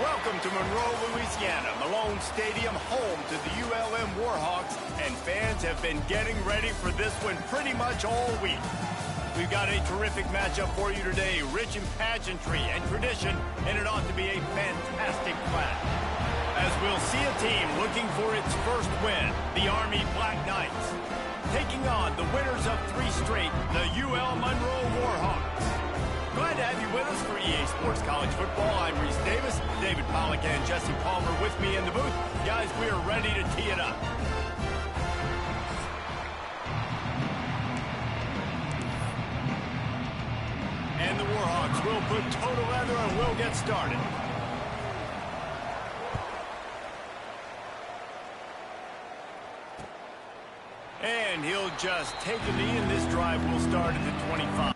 Welcome to Monroe, Louisiana, Malone Stadium, home to the ULM Warhawks, and fans have been getting ready for this one pretty much all week. We've got a terrific matchup for you today, rich in pageantry and tradition, and it ought to be a fantastic clash. As we'll see a team looking for its first win, the Army Black Knights, taking on the winners of 3 straight, the UL Monroe Warhawks. Glad to have you with us for EA Sports College Football. I'm Reese Davis, David Pollack and Jesse Palmer with me in the booth. Guys, we are ready to tee it up. And the Warhawks will put total leather and we'll get started. And he'll just take a knee, and this drive will start at the 25.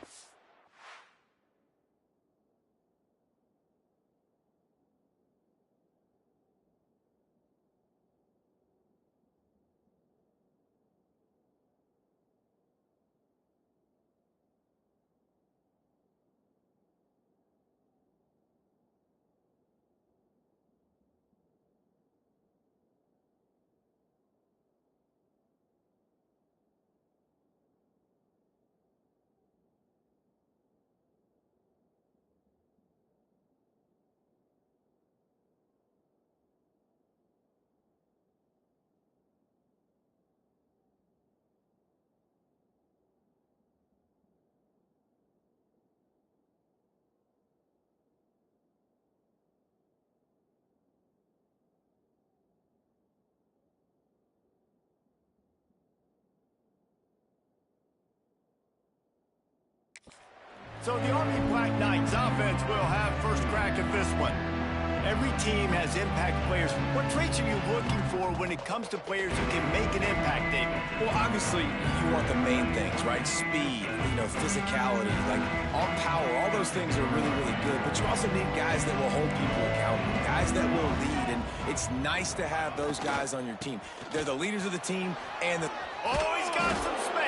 So the Army Black Knights offense will have first crack at this one. Every team has impact players. What traits are you looking for when it comes to players who can make an impact, David? Well, obviously, you want the main things, right? Speed, physicality, like all power, all those things are really, really good. But you also need guys that will hold people accountable, guys that will lead. And it's nice to have those guys on your team. They're the leaders of the team and the... Oh, he's got some space.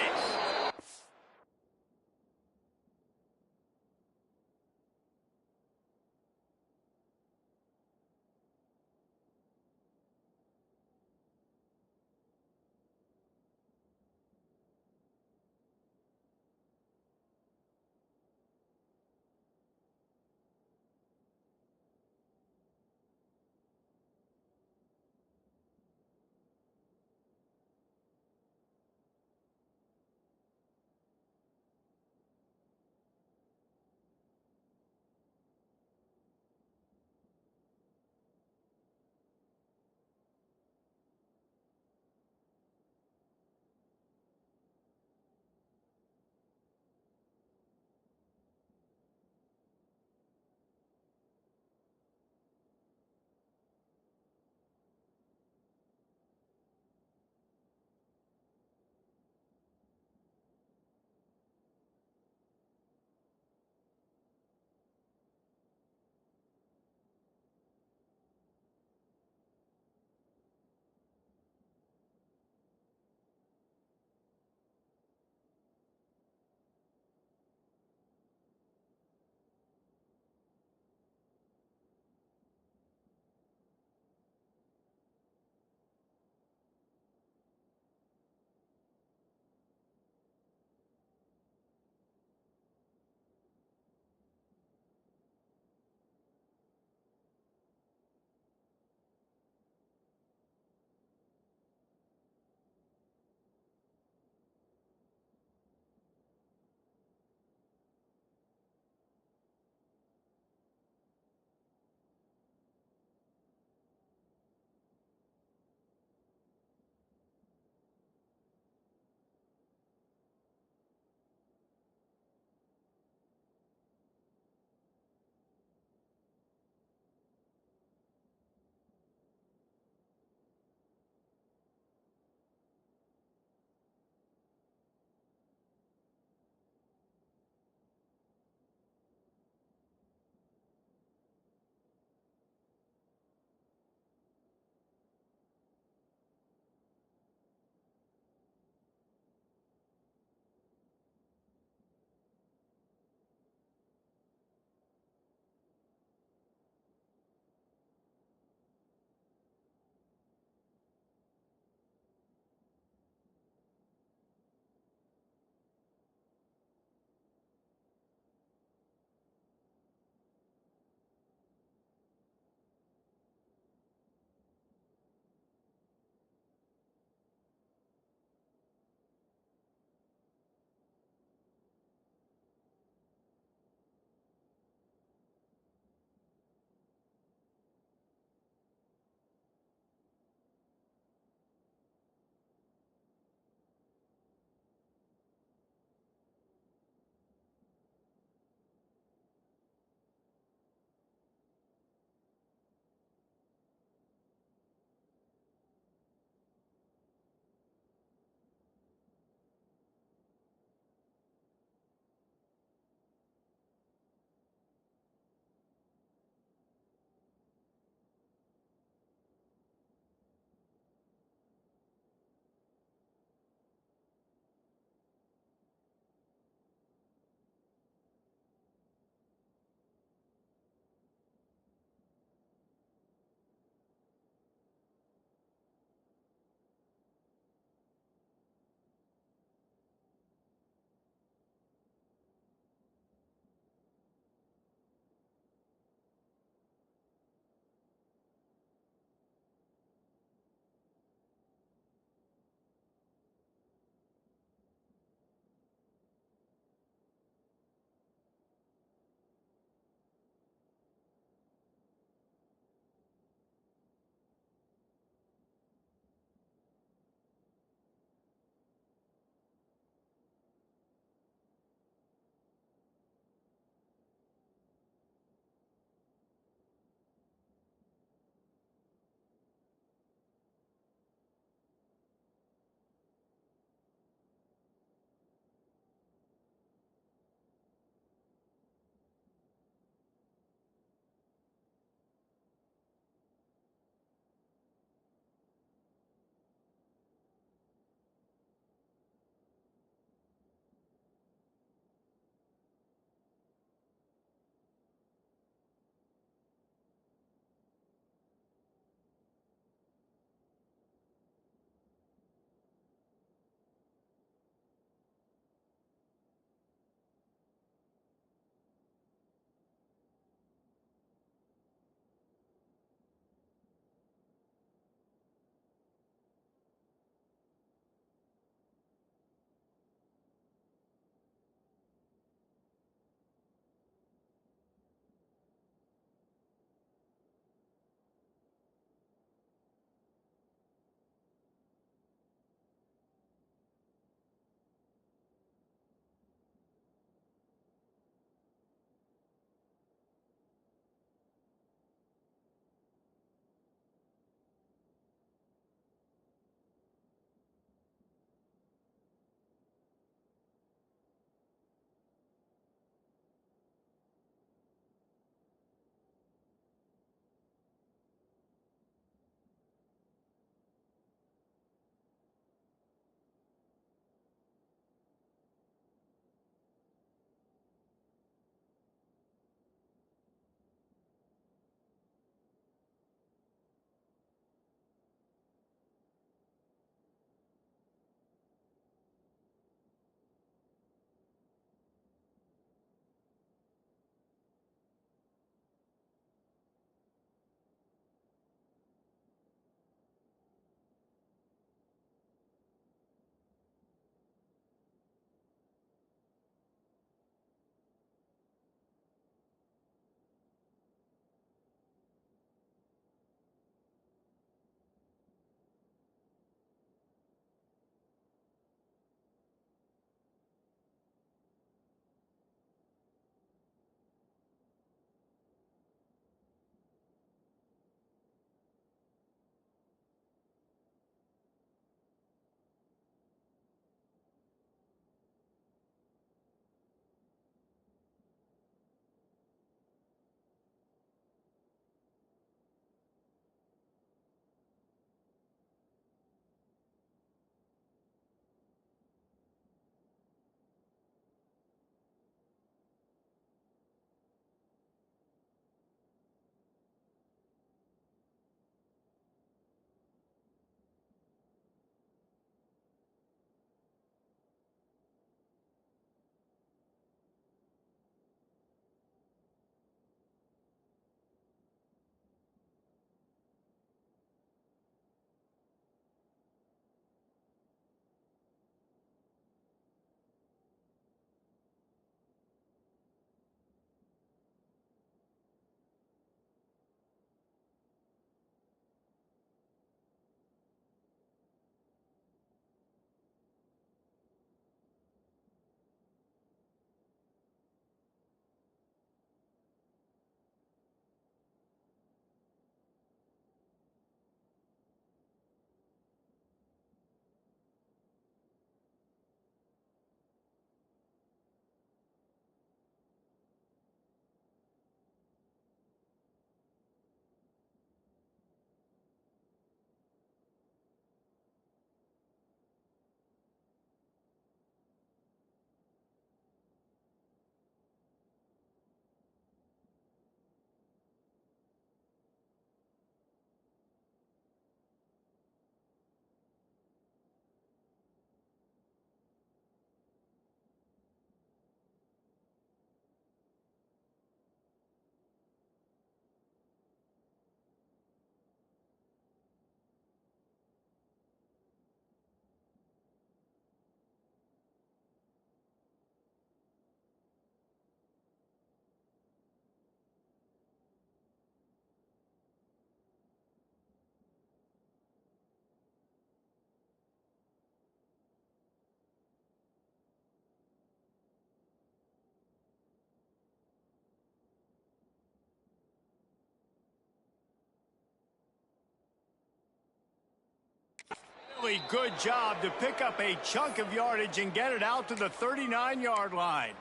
Really good job to pick up a chunk of yardage and get it out to the 39-yard line.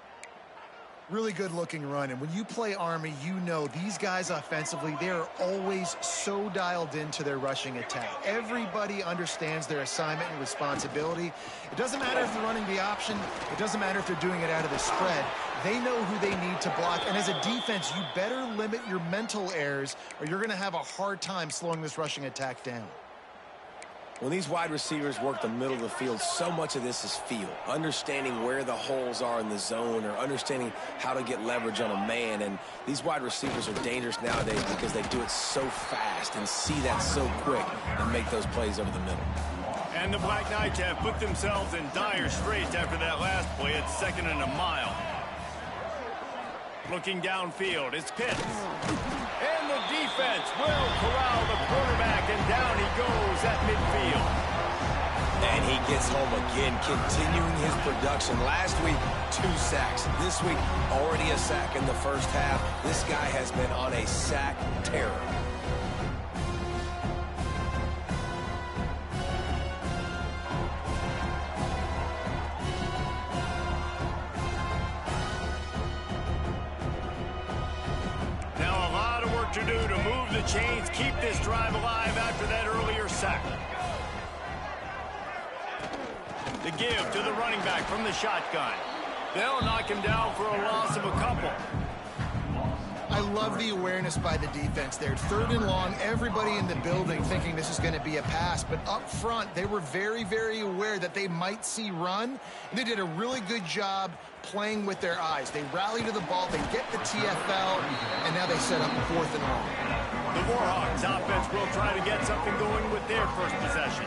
Really good looking run, and when you play Army, you know these guys offensively, they are always so dialed into their rushing attack. Everybody understands their assignment and responsibility. It doesn't matter if they're running the option. It doesn't matter if they're doing it out of the spread. They know who they need to block, and as a defense, you better limit your mental errors or you're going to have a hard time slowing this rushing attack down. When these wide receivers work the middle of the field, so much of this is feel. Understanding where the holes are in the zone or understanding how to get leverage on a man. And these wide receivers are dangerous nowadays because they do it so fast and see that so quick and make those plays over the middle. And the Black Knights have put themselves in dire straits after that last play at 2nd and a mile. Looking downfield, it's Pitts. And the defense will corral the quarterback, and down he goes at midfield. And he gets home again, continuing his production. Last week, 2 sacks. This week, already a sack in the first half. This guy has been on a sack terror. To do to move the chains, keep this drive alive after that earlier sack. The give to the running back from the shotgun. They'll knock him down for a loss of a couple. I love the awareness by the defense there. 3rd and long, everybody in the building thinking this is going to be a pass, but up front, they were very, very aware that they might see run. They did a really good job playing with their eyes. They rally to the ball, they get the TFL, and now they set up 4th and long. The Warhawks offense will try to get something going with their first possession.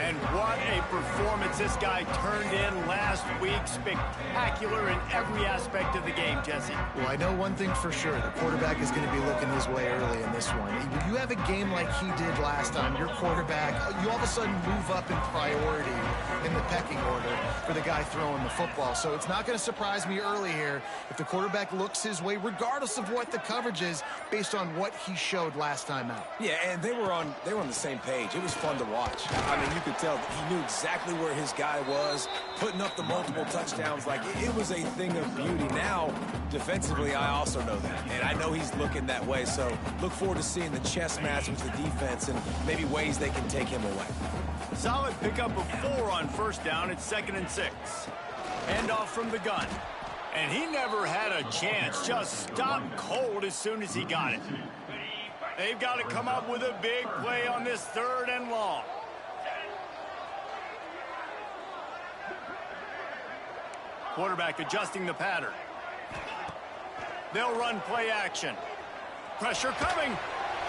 And what a performance this guy turned in last week. Spectacular in every aspect of the game, Jesse. Well, I know one thing for sure. The quarterback is going to be looking his way early in this one. When you have a game like he did last time, your quarterback, you all of a sudden move up in priority in the pecking order for the guy throwing the football. So it's not going to surprise me early here if the quarterback looks his way, regardless of what the coverage is, based on what he showed last time out. Yeah, and they were on the same page. It was fun to watch. I mean, you could tell he knew exactly where his guy was, putting up the multiple touchdowns. Like, it was a thing of beauty. Now, defensively, I also know that, and I know he's looking that way. So look forward to seeing the chess match with the defense and maybe ways they can take him away. Solid pickup of 4 on 1st down. It's 2nd and 6. Handoff from the gun. And he never had a chance. Just stopped cold as soon as he got it. They've got to come up with a big play on this 3rd and long. Quarterback adjusting the pattern. They'll run play action. Pressure coming.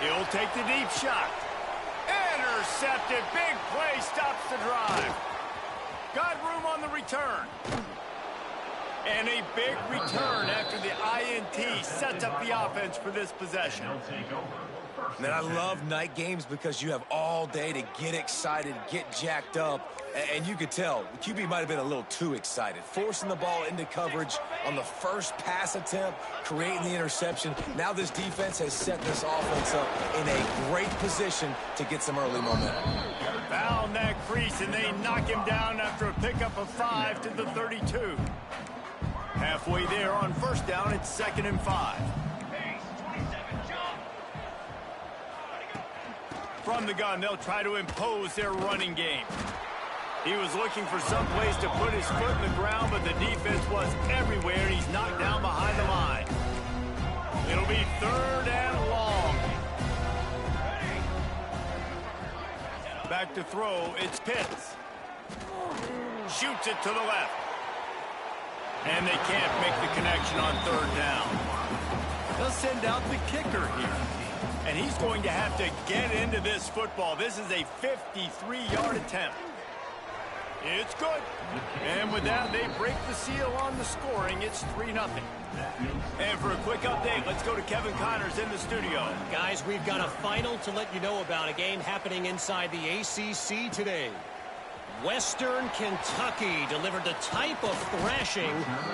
He'll take the deep shot. Intercepted. Big play stops the drive. Got room on the return. And a big return after the INT sets up the offense for this possession. Man, I love night games because you have all day to get excited, get jacked up, and you could tell the QB might have been a little too excited. Forcing the ball into coverage on the first pass attempt, creating the interception. Now this defense has set this offense up in a great position to get some early momentum. Found that crease, and they knock him down after a pickup of 5 to the 32. Halfway there on 1st down, it's 2nd and 5. From the gun, they'll try to impose their running game. He was looking for some place to put his foot in the ground, but the defense was everywhere, and he's knocked down behind the line. It'll be 3rd and long. Back to throw, it's Pitts. Shoots it to the left. And they can't make the connection on 3rd down. They'll send out the kicker here. And he's going to have to get into this football. This is a 53-yard attempt. It's good. And with that, they break the seal on the scoring. It's 3-0. And for a quick update, let's go to Kevin Connors in the studio. Guys, we've got a final to let you know about, a game happening inside the ACC today. Western Kentucky delivered the type of thrashing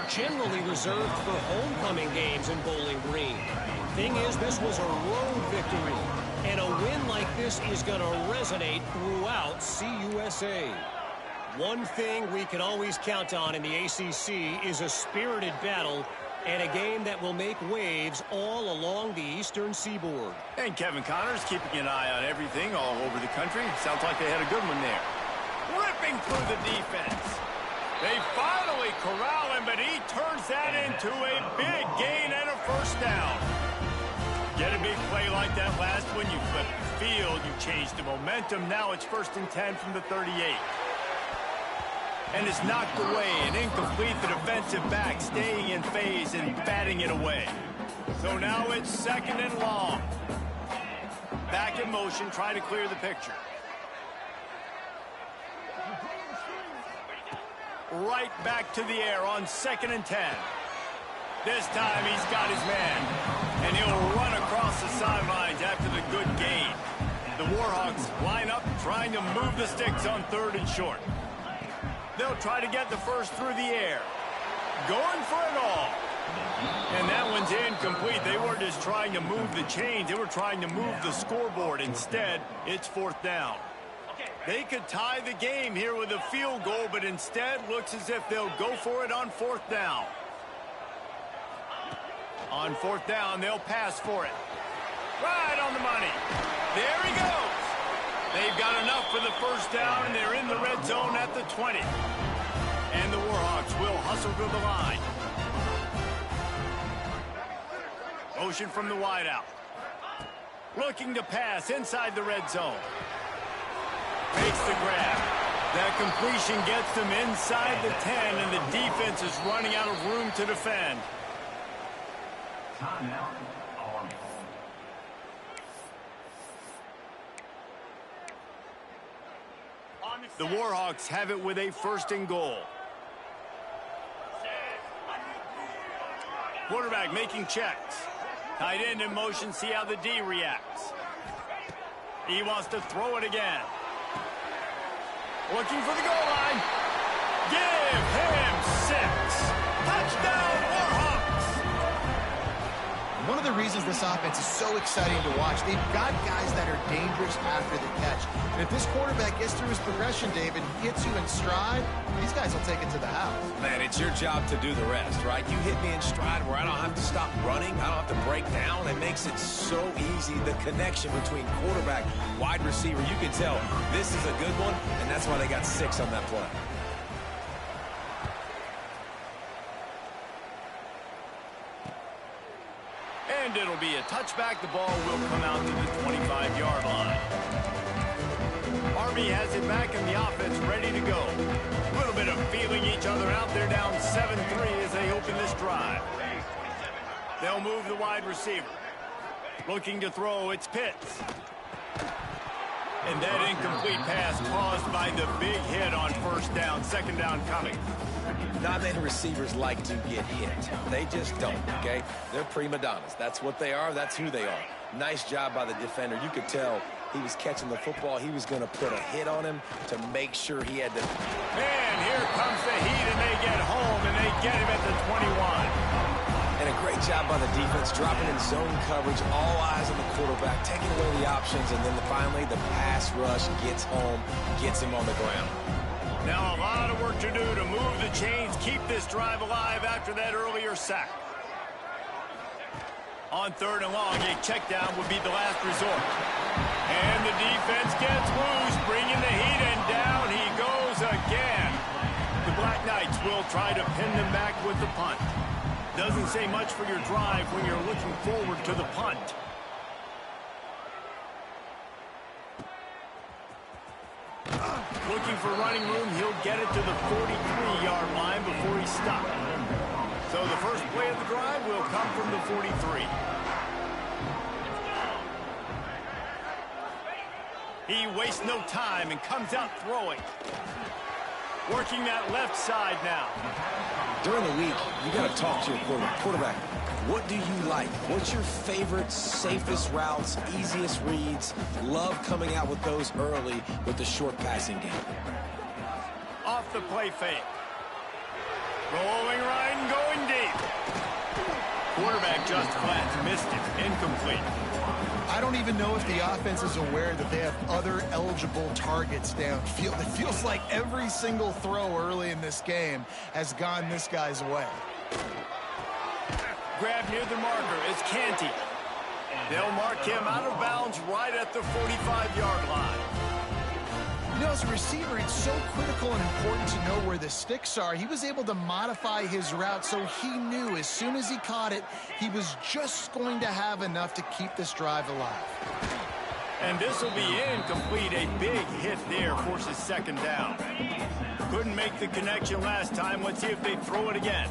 generally reserved for homecoming games in Bowling Green. Thing is, this was a road victory, and a win like this is going to resonate throughout CUSA. One thing we can always count on in the ACC is a spirited battle and a game that will make waves all along the Eastern Seaboard. And Kevin Connors keeping an eye on everything all over the country. Sounds like they had a good one there. Ripping through the defense. They finally corral him, but he turns that into a big gain and a first down. Get a big play like that last one, you flip the field, you change the momentum. Now it's 1st and 10 from the 38. And it's knocked away and incomplete. The defensive back staying in phase and batting it away. So now it's 2nd and long. Back in motion, try to clear the picture. Right back to the air on 2nd and 10. This time he's got his man. And he'll run across the sidelines after the good gain. The Warhawks line up trying to move the sticks on 3rd and short. They'll try to get the first through the air. Going for it all. And that one's incomplete. They weren't just trying to move the chains. They were trying to move the scoreboard. Instead, it's 4th down. They could tie the game here with a field goal, but instead looks as if they'll go for it on 4th down. On 4th down, they'll pass for it. Right on the money. There he goes. They've got enough for the first down, and they're in the red zone at the 20. And the Warhawks will hustle to the line. Motion from the wideout. Looking to pass inside the red zone. Makes the grab. That completion gets them inside the 10, and the defense is running out of room to defend. Timeout, Army. The Warhawks have it with a 1st and goal. Quarterback making checks. Tight end in motion, see how the D reacts. He wants to throw it again. Looking for the goal line. Give him 6. Touchdown, Warhawks! One of the reasons this offense is so exciting to watch, they've got guys that are dangerous after the catch. And if this quarterback gets through his progression, David, hits you in stride, these guys will take it to the house. Man, it's your job to do the rest, right? You hit me in stride where I don't have to stop running. I don't have to break down. It makes it so easy. The connection between quarterback, wide receiver, you can tell this is a good one, and that's why they got 6 on that play. And it'll be a touchback. The ball will come out to the 25-yard line. Army has it back in the offense, ready to go. A little bit of feeling each other out. They're down 7-3 as they open this drive. They'll move the wide receiver. Looking to throw, it's Pitts. And that incomplete pass caused by the big hit on 1st down. 2nd down coming. Not many receivers like to get hit. They just don't, okay? They're prima donnas. That's what they are. That's who they are. Nice job by the defender. You could tell he was catching the football. He was going to put a hit on him to make sure he had to. And here comes the heat, and they get home, and they get him at the 21. And a great job by the defense, dropping in zone coverage, all eyes on the quarterback, taking away the options, and then finally the pass rush gets home, gets him on the ground. Now a lot of work to do to move the chains, keep this drive alive after that earlier sack. On 3rd and long, a check down would be the last resort. And the defense gets loose, bringing the heat, and down he goes again. The Black Knights will try to pin them back with the punt. Doesn't say much for your drive when you're looking forward to the punt. Looking for running room, he'll get it to the 43-yard line before he's stopped. So the first play of the drive will come from the 43. He wastes no time and comes out throwing. Working that left side now. During the week, you got to talk to your quarterback. What do you like? What's your favorite, safest routes, easiest reads? Love coming out with those early with the short passing game. off the play fake. Rolling right and going deep. Quarterback just flat missed it. Incomplete. I don't even know if the offense is aware that they have other eligible targets downfield. It feels like every single throw early in this game has gone this guy's way. Grab near the marker. It's Canty. They'll mark him out of bounds right at the 45-yard line. You know, as a receiver, it's so critical and important to know where the sticks are. He was able to modify his route so he knew as soon as he caught it, he was just going to have enough to keep this drive alive. And this will be incomplete. A big hit there forces second down. Couldn't make the connection last time. Let's see if they throw it again.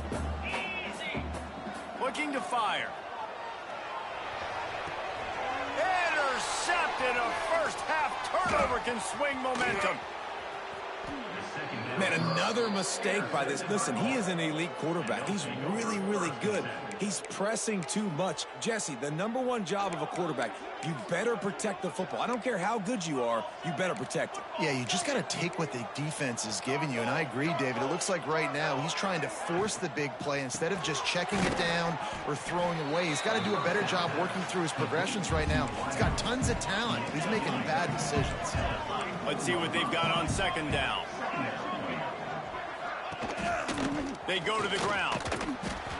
Looking to fire. Intercepted. A first-half turnover can swing momentum. Man, another mistake by this. Listen, he is an elite quarterback. He's really, really good. He's pressing too much. Jesse, the #1 job of a quarterback, you better protect the football. I don't care how good you are, you better protect it. Yeah, you just got to take what the defense is giving you, and I agree, David. It looks like right now he's trying to force the big play instead of just checking it down or throwing away. He's got to do a better job working through his progressions right now. He's got tons of talent. He's making bad decisions. Let's see what they've got on second down. They go to the ground.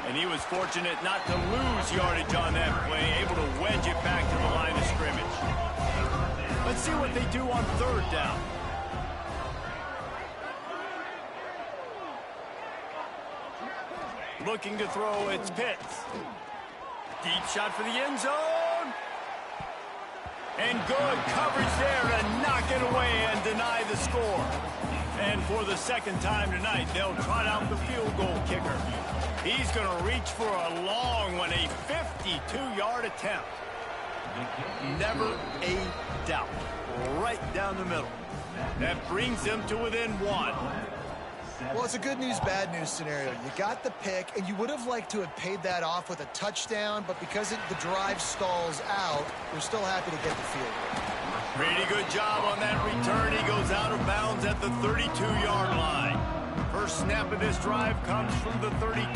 And he was fortunate not to lose yardage on that play, able to wedge it back to the line of scrimmage. Let's see what they do on third down. Looking to throw, it's Pitts. Deep shot for the end zone. And good coverage there to knock it away and deny the score. And for the second time tonight, they'll trot out the field goal kicker. He's going to reach for a long one, a 52-yard attempt. Never a doubt. Right down the middle. That brings them to within one. Well, it's a good news, bad news scenario. You got the pick, and you would have liked to have paid that off with a touchdown, but because the drive stalls out, you're still happy to get the field goal. Pretty good job on that return. He goes out of bounds at the 32-yard line. First snap of this drive comes from the 32.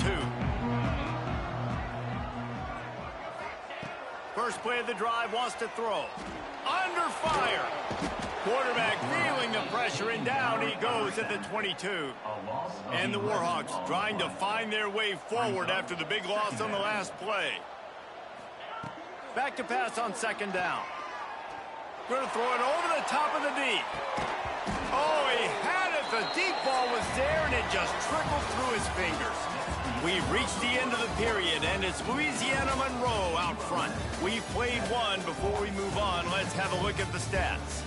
First play of the drive, wants to throw. Under fire. Quarterback feeling the pressure, and down he goes at the 22. And the Warhawks trying to find their way forward after the big loss on the last play. Back to pass on second down. Going to throw it over the top of the deep. Oh, he had it. The deep ball was there, and it just trickled through his fingers. We've reached the end of the period, and it's Louisiana Monroe out front. We've played one. Before we move on, let's have a look at the stats.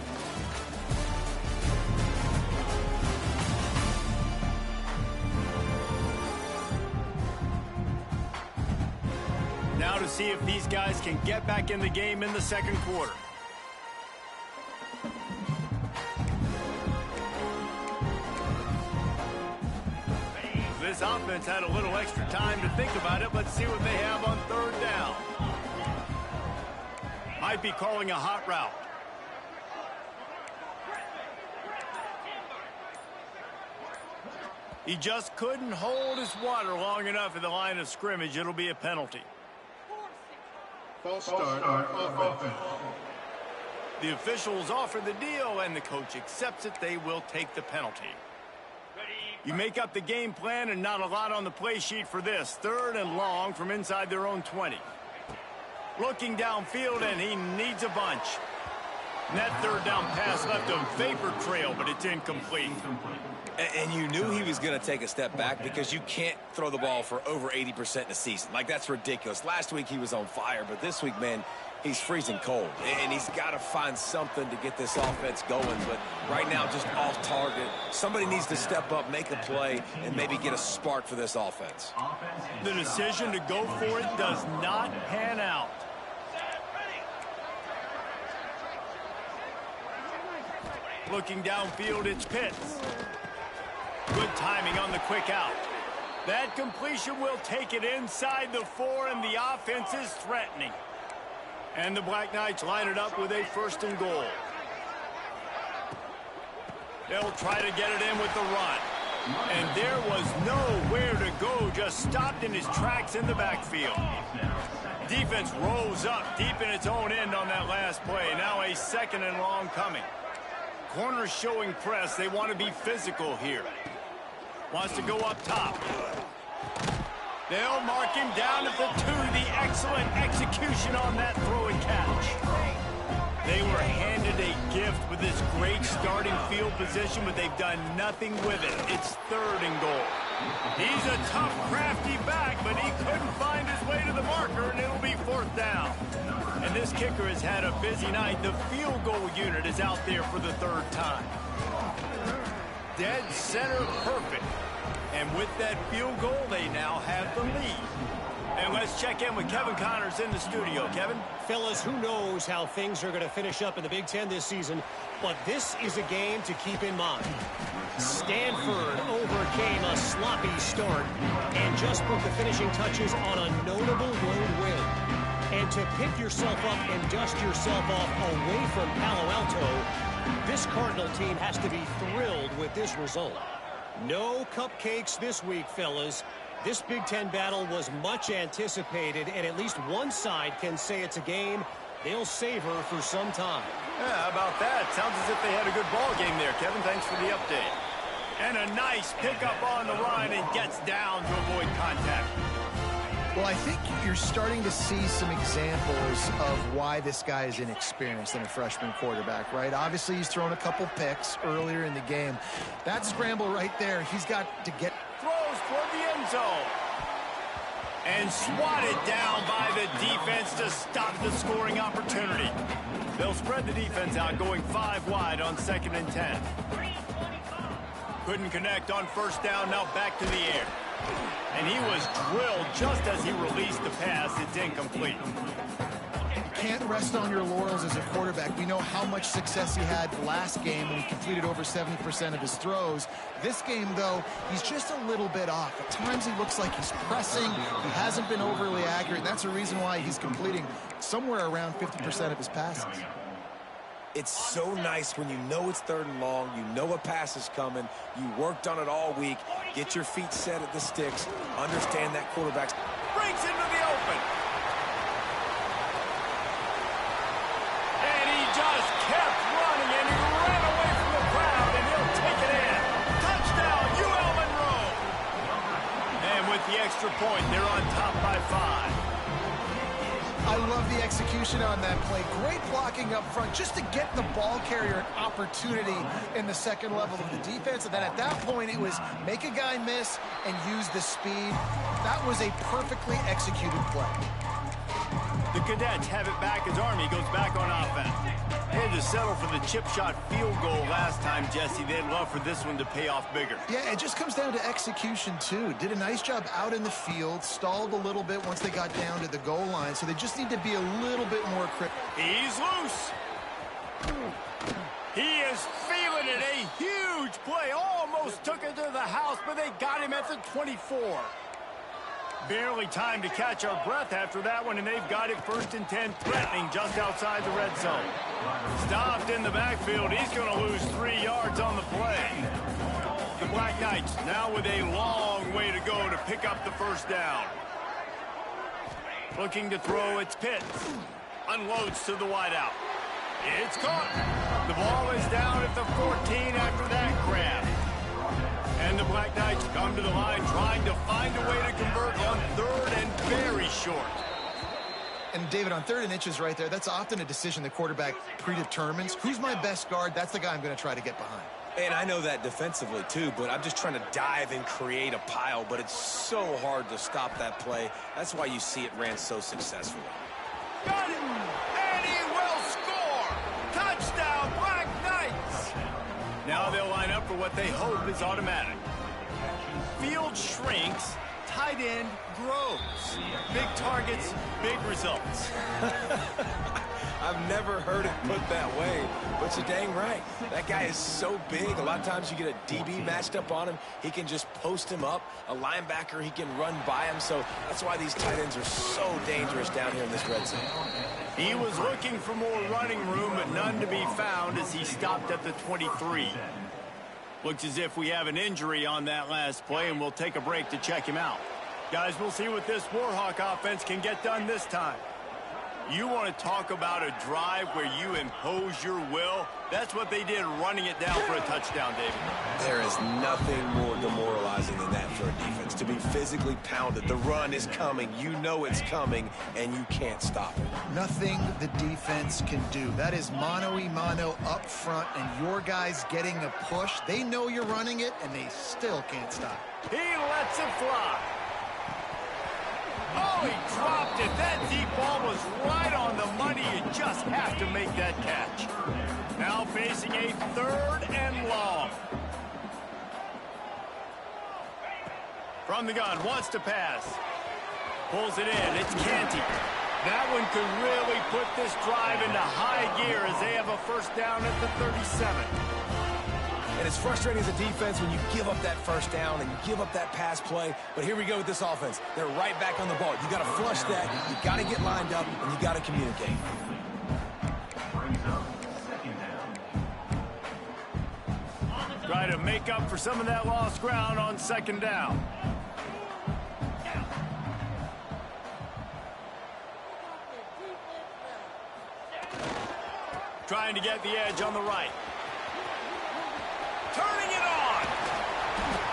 Now to see if these guys can get back in the game in the second quarter. This offense had a little extra time to think about it. Let's see what they have on third down. Might be calling a hot route. He just couldn't hold his water long enough in the line of scrimmage. It'll be a penalty. False start on offense. The officials offer the deal, and the coach accepts it. They will take the penalty. You make up the game plan, and not a lot on the play sheet for this. Third and long from inside their own 20. Looking downfield, and he needs a bunch. And that third down pass left a vapor trail, but it's incomplete. And you knew he was going to take a step back because you can't throw the ball for over 80% in a season. Like, that's ridiculous. Last week he was on fire, but this week, man, he's freezing cold. And he's got to find something to get this offense going. But right now, just off target. Somebody needs to step up, make a play, and maybe get a spark for this offense. The decision to go for it does not pan out. Looking downfield, it's Pitts. Good timing on the quick out. That completion will take it inside the 4, and the offense is threatening. And the Black Knights line it up with a first and goal. They'll try to get it in with the run. And there was nowhere to go, just stopped in his tracks in the backfield. Defense rolls up deep in its own end on that last play. Now a 2nd and long coming. Corners showing press. They want to be physical here. Wants to go up top. They'll mark him down at the 2. The excellent execution on that throw and catch. They were handed a gift with this great starting field position, but they've done nothing with it. It's 3rd and goal. He's a tough, crafty back, but he couldn't find his way to the marker, and it'll be 4th down. And this kicker has had a busy night. The field goal unit is out there for the 3rd time. Dead center perfect. And with that field goal, they now have the lead. And let's check in with Kevin Connors in the studio. Kevin? Fellas, who knows how things are going to finish up in the Big Ten this season, but this is a game to keep in mind. Stanford overcame a sloppy start and just put the finishing touches on a notable road win. And to pick yourself up and dust yourself off away from Palo Alto, this Cardinal team has to be thrilled with this result. No cupcakes this week, fellas. This Big Ten battle was much anticipated, and at least one side can say it's a game they'll savor for some time. Yeah, how about that? Sounds as if they had a good ball game there, Kevin. Thanks for the update. And a nice pickup on the line and gets down to avoid contact. Well, I think you're starting to see some examples of why this guy is inexperienced in a freshman quarterback, right? Obviously, he's thrown a couple picks earlier in the game. That scramble right there, he's got to get... Throws toward the end zone. And swatted down by the defense to stop the scoring opportunity. They'll spread the defense out, going 5 wide on 2nd and 10. Couldn't connect on 1st down, now back to the air. And he was drilled just as he released the pass. It's incomplete. Can't rest on your laurels as a quarterback. We know how much success he had last game when he completed over 70% of his throws. This game, though, he's just a little bit off. At times he looks like he's pressing. He hasn't been overly accurate. And that's the reason why he's completing somewhere around 50% of his passes. It's so nice when you know it's 3rd and long, you know a pass is coming, you worked on it all week, get your feet set at the sticks, understand that quarterback's... Breaks into the open. And he just kept running, and he ran away from the crowd, and he'll take it in. Touchdown, ULM Monroe. And with the extra point, they're on top by 5. I love the execution on that play. Great blocking up front just to get the ball carrier an opportunity in the 2nd level of the defense. And then at that point, it was make a guy miss and use the speed. That was a perfectly executed play. The Cadets have it back as Army goes back on offense. They had to settle for the chip shot field goal last time, Jesse. They'd love for this one to pay off bigger. Yeah, it just comes down to execution, too. Did a nice job out in the field, stalled a little bit once they got down to the goal line, so they just need to be a little bit more critical. He's loose. He is feeling it. A huge play. Almost took it to the house, but they got him at the 24. Barely time to catch our breath after that one, and they've got it 1st and 10, threatening just outside the red zone. Stopped in the backfield. He's going to lose 3 yards on the play. The Black Knights now with a long way to go to pick up the 1st down. Looking to throw, it's Pitts. Unloads to the wideout. It's caught. The ball is down at the 14 after that grab. And the Black Knights come to the line trying to find a way to convert on 3rd and very short. And David, on 3rd and inches right there, that's often a decision the quarterback predetermines. Who's my best guard? That's the guy I'm going to try to get behind. And I know that defensively, too, but I'm just trying to dive and create a pile, but it's so hard to stop that play. That's why you see it ran so successfully. Got it! And he will score! Touchdown, Black Knights! Now they'll line up for what they hope is automatic. Field shrinks, tight end grows. Big targets, big results. I've never heard it put that way, but you're dang right. That guy is so big. A lot of times you get a DB matched up on him. He can just post him up. A linebacker, he can run by him. So that's why these tight ends are so dangerous down here in this red zone. He was looking for more running room, but none to be found as he stopped at the 23. Looks as if we have an injury on that last play, and we'll take a break to check him out. Guys, we'll see what this Warhawk offense can get done this time. You want to talk about a drive where you impose your will? That's what they did running it down for a touchdown, David. There is nothing more demoralizing than that for a defense, to be physically pounded. The run is coming. You know it's coming, and you can't stop it. Nothing the defense can do. That is mano-a-mano up front, and your guys getting a push. They know you're running it, and they still can't stop. He lets it fly. Oh, he dropped it. That deep ball was right on the money. You just have to make that catch. Now facing a 3rd and long. From the gun, wants to pass. Pulls it in. It's Canty. That one could really put this drive into high gear as they have a first down at the 37. And it's frustrating as a defense when you give up that first down and you give up that pass play. But here we go with this offense. They're right back on the ball. You got to flush that. You got to get lined up, and you got to communicate. Try to make up for some of that lost ground on 2nd down. Trying to get the edge on the right. Turning it on.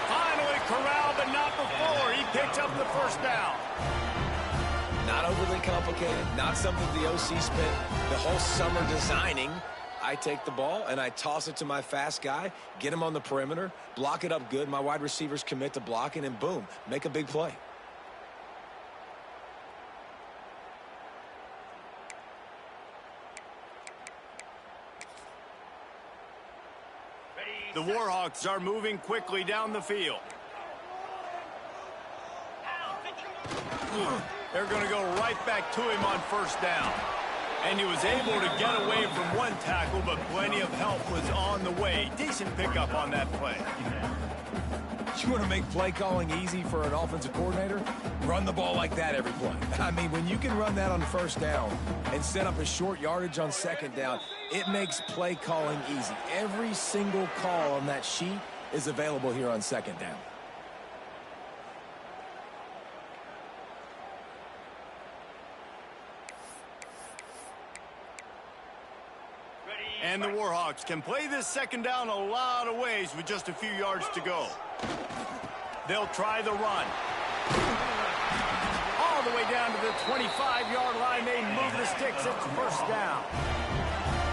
Finally corralled, but not before. He picks up the first down. Not overly complicated, not something the OC spent the whole summer designing. I take the ball and I toss it to my fast guy, get him on the perimeter, block it up good. My wide receivers commit to blocking, and boom, make a big play. The Warhawks are moving quickly down the field. They're going to go right back to him on 1st down. And he was able to get away from one tackle, but plenty of help was on the way. Decent pickup on that play. You want to make play calling easy for an offensive coordinator? Run the ball like that every play. I mean, when you can run that on 1st down and set up a short yardage on 2nd down, it makes play calling easy. Every single call on that sheet is available here on 2nd down. And the Warhawks can play this 2nd down a lot of ways with just a few yards to go. They'll try the run. All the way down to the 25-yard line. They move the sticks. It's 1st down.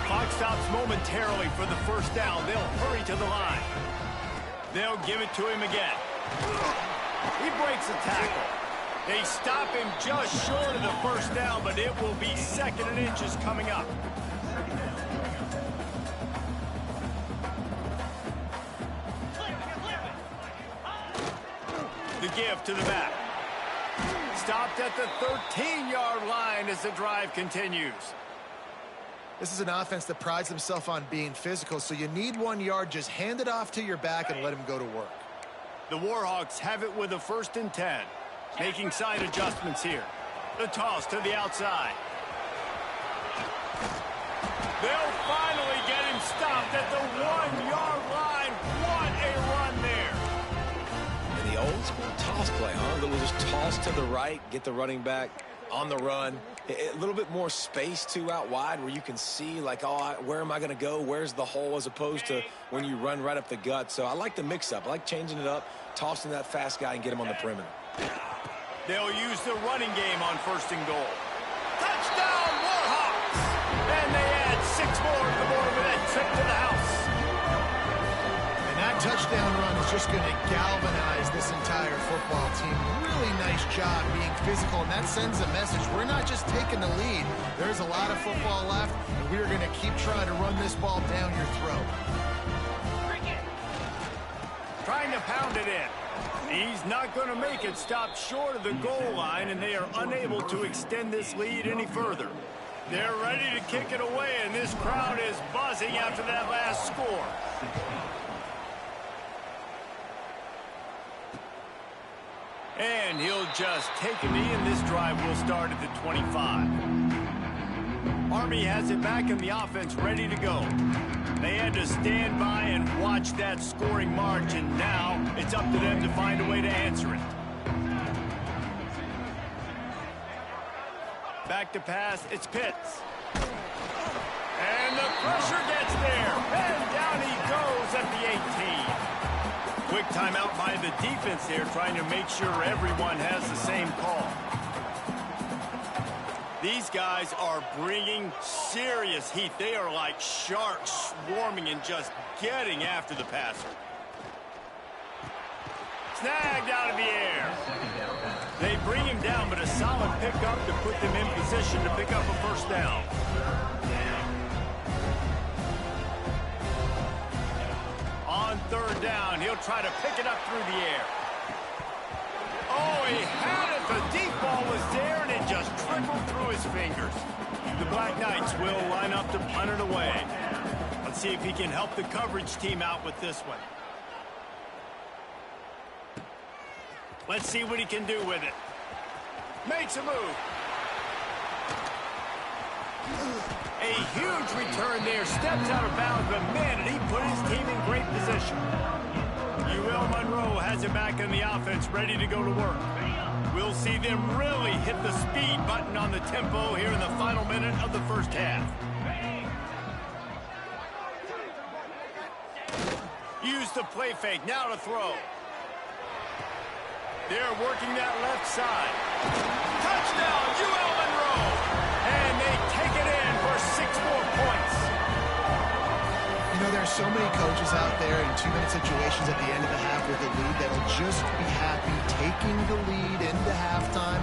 Clock stops momentarily for the 1st down. They'll hurry to the line. They'll give it to him again. He breaks a tackle. They stop him just short of the 1st down, but it will be 2nd and inches coming up. The give to the back. Stopped at the 13-yard line as the drive continues. This is an offense that prides themselves on being physical, so you need 1 yard. Just hand it off to your back and let him go to work. The Warhawks have it with a 1st and 10. Making side adjustments here. The toss to the outside. They'll finally get him stopped at the 1-yard line. What a run there. And the old school toss play, huh? Little just toss to the right, get the running back on the run. A little bit more space, too, out wide where you can see, like, oh, where am I going to go? Where's the hole, as opposed to when you run right up the gut. So I like the mix-up. I like changing it up, tossing that fast guy and get him on the perimeter. They'll use the running game on 1st and goal. Touchdown, Warhawks! And they add 6 more to the board with that trip to the house. And that touchdown run is just going to galvanize this entire football team. Really nice job being physical, and that sends a message. We're not just taking the lead. There's a lot of football left, and we're going to keep trying to run this ball down your throat. Trying to pound it in. He's not going to make it. Stop short of the goal line, and they are unable to extend this lead any further. They're ready to kick it away, and this crowd is buzzing after that last score. And he'll just take a knee, and this drive will start at the 25. Army has it back in the offense, ready to go. They had to stand by and watch that scoring march, and now it's up to them to find a way to answer it. Back to pass, it's Pitts. And the pressure gets there, and down he goes at the 18. Quick timeout by the defense there, trying to make sure everyone has the same call. These guys are bringing serious heat. They are like sharks swarming and just getting after the passer. Snagged out of the air. They bring him down, but a solid pickup to put them in position to pick up a first down. On third down, he'll try to pick it up through the air. Oh, he had it. The deep ball was there, and it just trickled through his fingers. The Black Knights will line up to punt it away. Let's see if he can help the coverage team out with this one. Let's see what he can do with it. Makes a move. A huge return there. Steps out of bounds, but man, did he put his team in great position. Monroe has it back in the offense, ready to go to work. We'll see them really hit the speed button on the tempo here in the final minute of the first half. Use the play fake, now to throw. They're working that left side. Touchdown, UL Monroe! And they take it in for 6 more points. You know, there are so many coaches out there in 2-minute situations at the end of the half with a lead that will just be happy taking the lead into halftime.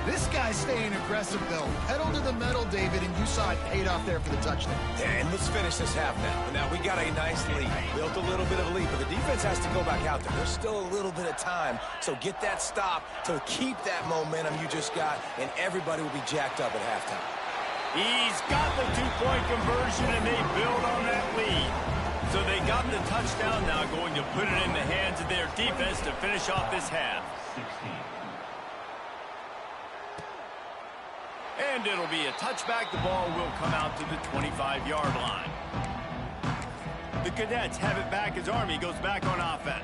This guy's staying aggressive, though. Pedal to the metal, David, and you saw it paid off there for the touchdown. Yeah, and let's finish this half now. Now, we got a nice lead. Built a little bit of a lead, but the defense has to go back out there. There's still a little bit of time, so get that stop to keep that momentum you just got, and everybody will be jacked up at halftime. He's got the 2-point conversion, and they build on that lead. So they got the touchdown, now going to put it in the hands of their defense to finish off this half. And it'll be a touchback. The ball will come out to the 25-yard line. The Cadets have it back as Army goes back on offense.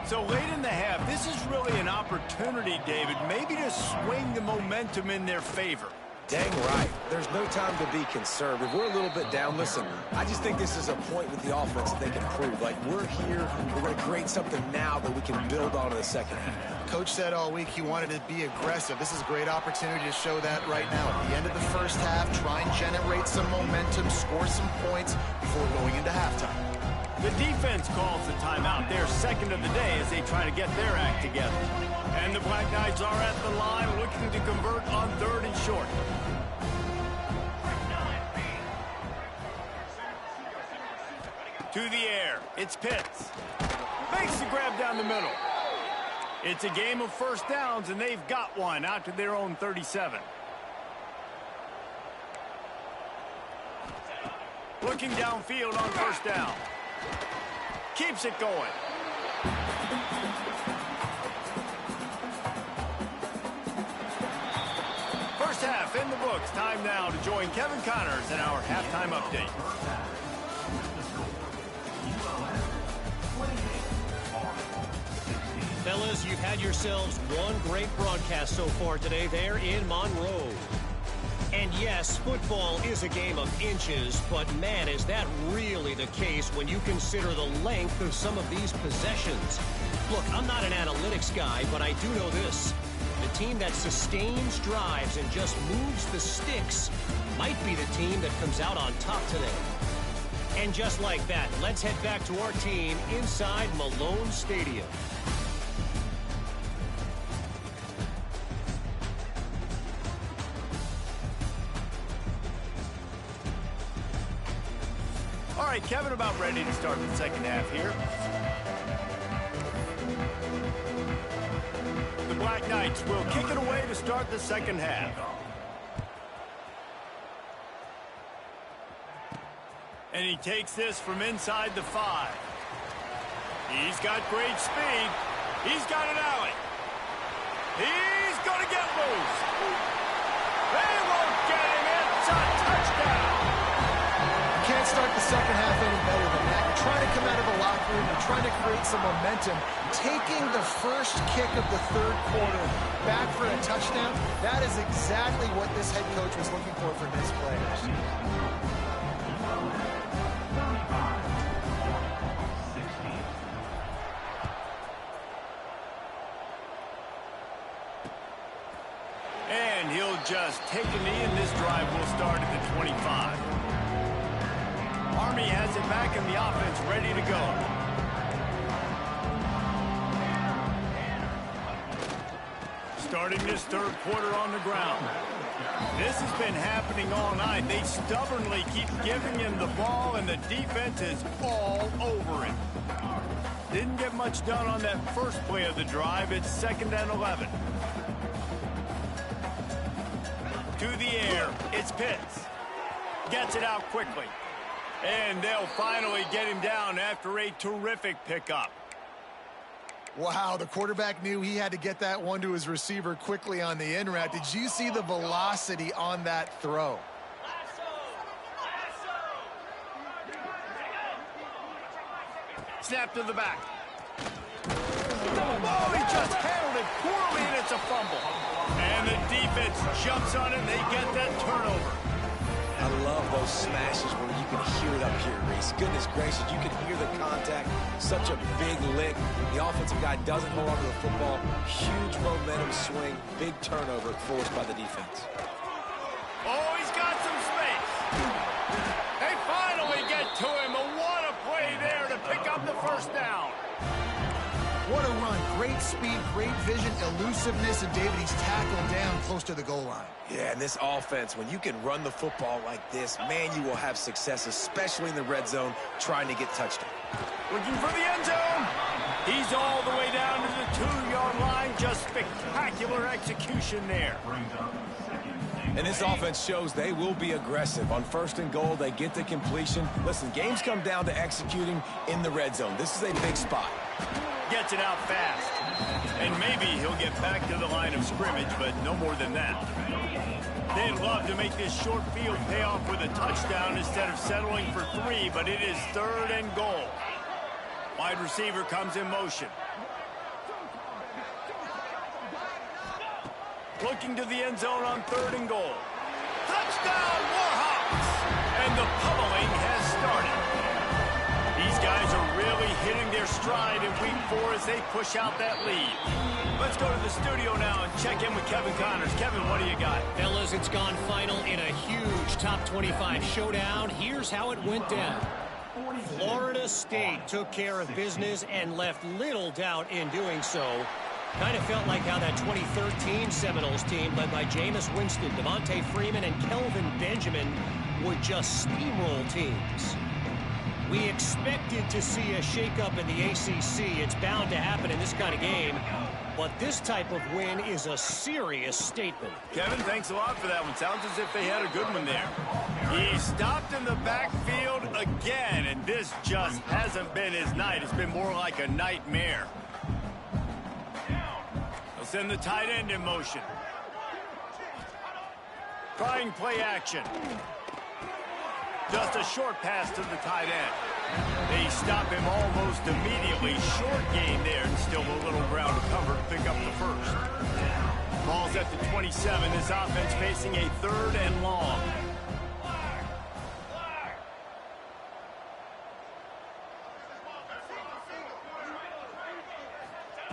So late in the half, this is really an opportunity, David, maybe to swing the momentum in their favor. Dang right. There's no time to be concerned. If we're a little bit down, listen, I just think this is a point with the offense that they can prove. Like, we're here, we're going to create something now that we can build on in the second half. Coach said all week he wanted to be aggressive. This is a great opportunity to show that right now. At the end of the first half, try and generate some momentum, score some points before going into halftime. The defense calls the timeout, their second of the day, as they try to get their act together. And the Black Knights are at the line looking to convert on 3rd and short. To the air, it's Pitts. Makes the grab down the middle. It's a game of first downs, and they've got one out to their own 37. Looking downfield on first down. Keeps it going. First half in the books. Time now to join Kevin Connors in our halftime update. Fellas, you've had yourselves one great broadcast so far today there in Monroe. And yes, football is a game of inches, but man, is that really the case when you consider the length of some of these possessions. Look, I'm not an analytics guy, but I do know this. The team that sustains drives and just moves the sticks might be the team that comes out on top today. And just like that, let's head back to our team inside Malone Stadium. All right, Kevin, about ready to start the second half here. The Black Knights will kick it away to start the second half. And he takes this from inside the 5. He's got great speed. He's got an alley. He's going to get loose. They won't get him. It's a touchdown. start the second half any better than that. You're trying to come out of the locker room. You're trying to create some momentum. Taking the first kick of the third quarter back for a touchdown, that is exactly what this head coach was looking for from his players. And he'll just take a knee, and this drive will start at the 25. Army has it back, and the offense ready to go. Starting this third quarter on the ground. This has been happening all night. They stubbornly keep giving him the ball, and the defense is all over it. Didn't get much done on that first play of the drive. It's 2nd and 11. To the air, it's Pitts. Gets it out quickly. And they'll finally get him down after a terrific pickup. Wow, the quarterback knew he had to get that one to his receiver quickly on the in route. Did you see the velocity on that throw? Snap to the back. Oh, he just handled it poorly, and it's a fumble. And the defense jumps on it, and they get that turnover. I love those smashes where you can hear it up here, Reese. Goodness gracious, you can hear the contact. Such a big lick. The offensive guy doesn't hold on to the football. Huge momentum swing. Big turnover forced by the defense. Oh, he's got some space. They finally get to him. What a play there to pick up the first down. What a run. Great speed, great vision, elusiveness, and David, he's tackled down close to the goal line. Yeah, and this offense, when you can run the football like this, man, you will have success, especially in the red zone, trying to get touchdown. Looking for the end zone. He's all the way down to the 2-yard line. Just spectacular execution there. And this offense shows they will be aggressive. On 1st and goal, they get the completion. Listen, games come down to executing in the red zone. This is a big spot. Gets it out fast. And maybe he'll get back to the line of scrimmage, but no more than that. They'd love to make this short field pay off with a touchdown instead of settling for 3, but it is 3rd and goal. Wide receiver comes in motion. Looking to the end zone on 3rd and goal. Touchdown, Warhawks! And the pummeling has started. These guys are really hitting their stride in week 4 as they push out that lead. Let's go to the studio now and check in with Kevin Connors. Kevin, what do you got? Fellas, it's gone final in a huge top 25 showdown. Here's how it went down. Florida State took care of business and left little doubt in doing so. Kind of felt like how that 2013 Seminoles team led by Jameis Winston, Devontae Freeman, and Kelvin Benjamin would just steamroll teams. We expected to see a shakeup in the ACC. It's bound to happen in this kind of game. But this type of win is a serious statement. Kevin, thanks a lot for that one. Sounds as if they had a good one there. He stopped in the backfield again, and this just hasn't been his night. It's been more like a nightmare. They'll send the tight end in motion. Trying play action. Just a short pass to the tight end. They stop him almost immediately. Short gain there, and still a little ground to cover to pick up the first. Ball's at the 27. This offense facing a 3rd and long.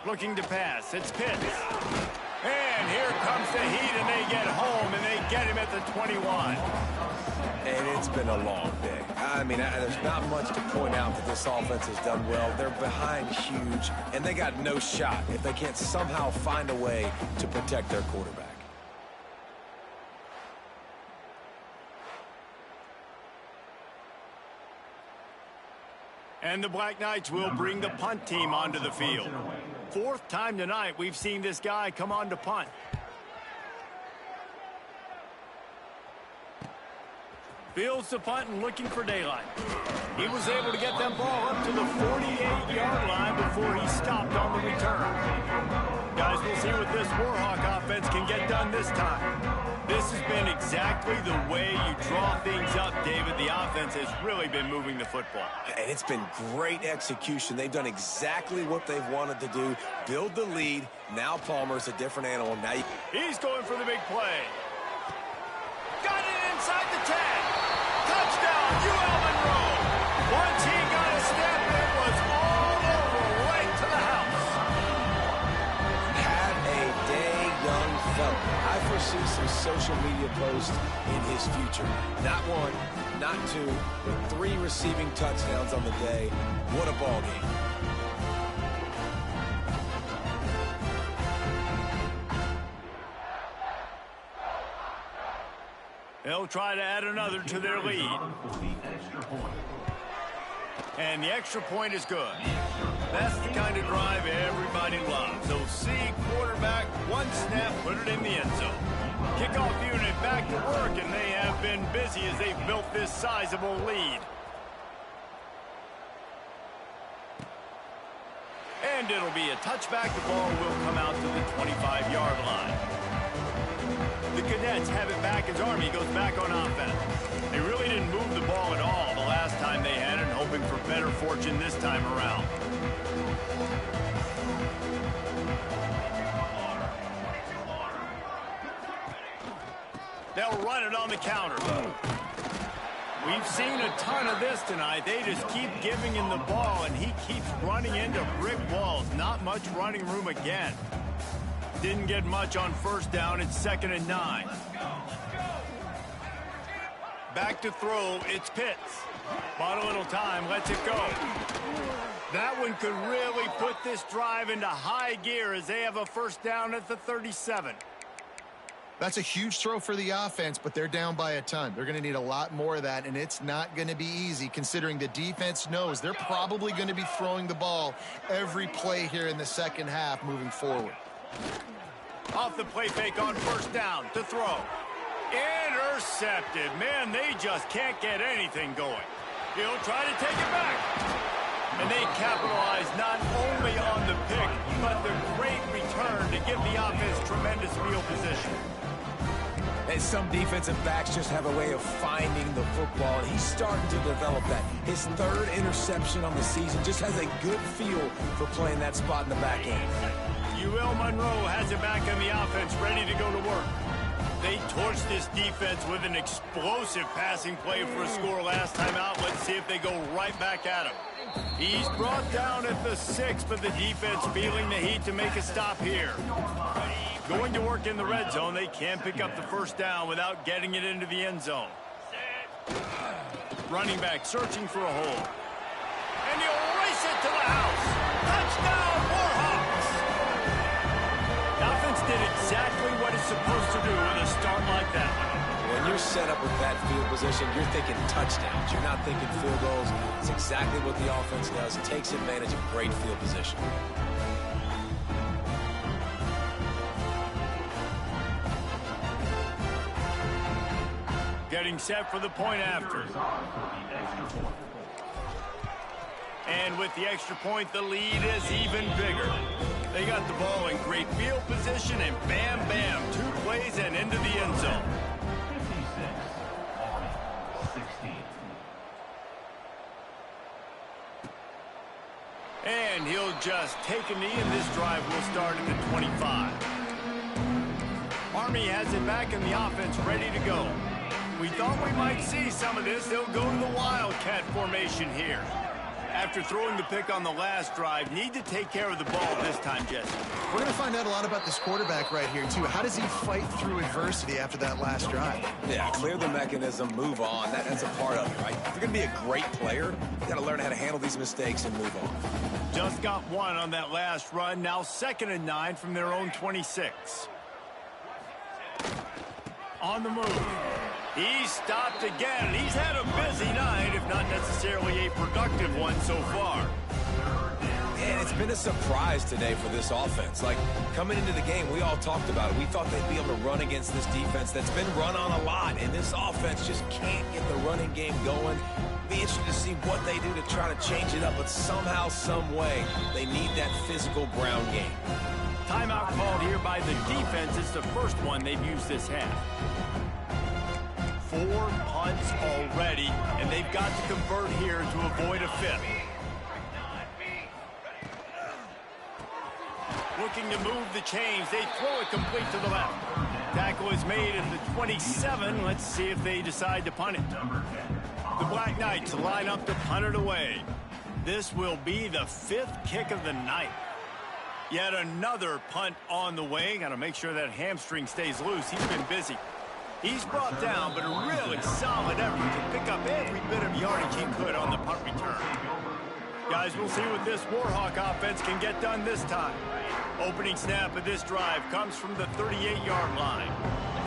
Looking to pass. It's Pitts. And here comes the heat, and they get home, and they get him at the 21. And it's been a long day. I mean, there's not much to point out that this offense has done well. They're behind huge, and they got no shot if they can't somehow find a way to protect their quarterback. And the Black Knights will bring the punt team onto the field. 4th time tonight we've seen this guy come on to punt. Fields the punt and looking for daylight. He was able to get that ball up to the 48-yard line before he stopped on the return. Guys, we'll see what this Warhawk offense can get done this time. This has been exactly the way you draw things up, David. The offense has really been moving the football. And it's been great execution. They've done exactly what they've wanted to do. Build the lead. Now Palmer's a different animal. Now he's going for the big play. Got it inside the 10. Touchdown, UL Monroe. Once he got a step, it was all over, right to the house. Have a day, young fella. I foresee some social media posts in his future. Not one, not two, but 3 receiving touchdowns on the day. What a ball game. They'll try to add another to their lead. And the extra point is good. That's the kind of drive everybody loves. So see quarterback, one snap, put it in the end zone. Kickoff unit back to work, and they have been busy as they've built this sizable lead. And it'll be a touchback. The ball will come out to the 25-yard line. The Cadets have it back as Army goes back on offense. They really didn't move the ball at all the last time they had it, hoping for better fortune this time around. They'll run it on the counter. We've seen a ton of this tonight. They just keep giving him the ball, and he keeps running into brick walls. Not much running room again. Didn't get much on first down. It's 2nd and 9. Back to throw. It's Pitts. Bought a little time. Lets it go. That one could really put this drive into high gear as they have a first down at the 37. That's a huge throw for the offense, but they're down by a ton. They're going to need a lot more of that, and it's not going to be easy considering the defense knows they're probably going to be throwing the ball every play here in the second half moving forward. Off the play fake on first down to throw. Intercepted. Man, they just can't get anything going. He'll try to take it back. And they capitalize not only on the pick, but the great return to give the offense tremendous field position. And some defensive backs just have a way of finding the football, and he's starting to develop that. His 3rd interception on the season, just has a good feel for playing that spot in the back end. UL Monroe has it back on the offense, ready to go to work. They torched this defense with an explosive passing play for a score last time out. Let's see if they go right back at him. He's brought down at the 6, but the defense feeling the heat to make a stop here. Going to work in the red zone. They can't pick up the first down without getting it into the end zone. Running back searching for a hole. And he'll race it to the house. Touchdown, Warhawks! The offense did exactly what it's supposed to do with a start like that. When you're set up with that field position, you're thinking touchdowns. You're not thinking field goals. It's exactly what the offense does. Takes advantage of great field position. Getting set for the point after. And with the extra point, the lead is even bigger. They got the ball in great field position, and bam, bam, 2 plays and into the end zone. And he'll just take a knee, and this drive will start at the 25. Army has it back in the offense, ready to go. We thought we might see some of this. They'll go to the Wildcat formation here. After throwing the pick on the last drive, need to take care of the ball this time, Jesse. We're going to find out a lot about this quarterback right here, too. How does he fight through adversity after that last drive? Yeah, clear the mechanism, move on. That's a part of it, right? If you're going to be a great player, you got to learn how to handle these mistakes and move on. Just got 1 on that last run. Now 2nd and 9 from their own 26. On the move. He stopped again. He's had a busy night, if not necessarily a productive one so far. And It's been a surprise today for this offense. Like, coming into the game, we all talked about it. We thought they'd be able to run against this defense that's been run on a lot, and this offense just can't get the running game going. Be interested to see what they do to try to change it up, but somehow, some way, they need that physical ground game. Timeout called here by the defense. It's the first one they've used this half. 4 punts already, and they've got to convert here to avoid a fifth. Looking to move the chains. They throw it complete to the left. Tackle is made at the 27. Let's see if they decide to punt it. The Black Knights line up to punt it away. This will be the 5th kick of the night. Yet another punt on the way. Got to make sure that hamstring stays loose. He's been busy. He's brought down, but a really solid effort to pick up every bit of yardage he could on the punt return. Guys, we'll see what this Warhawk offense can get done this time. Opening snap of this drive comes from the 38-yard line.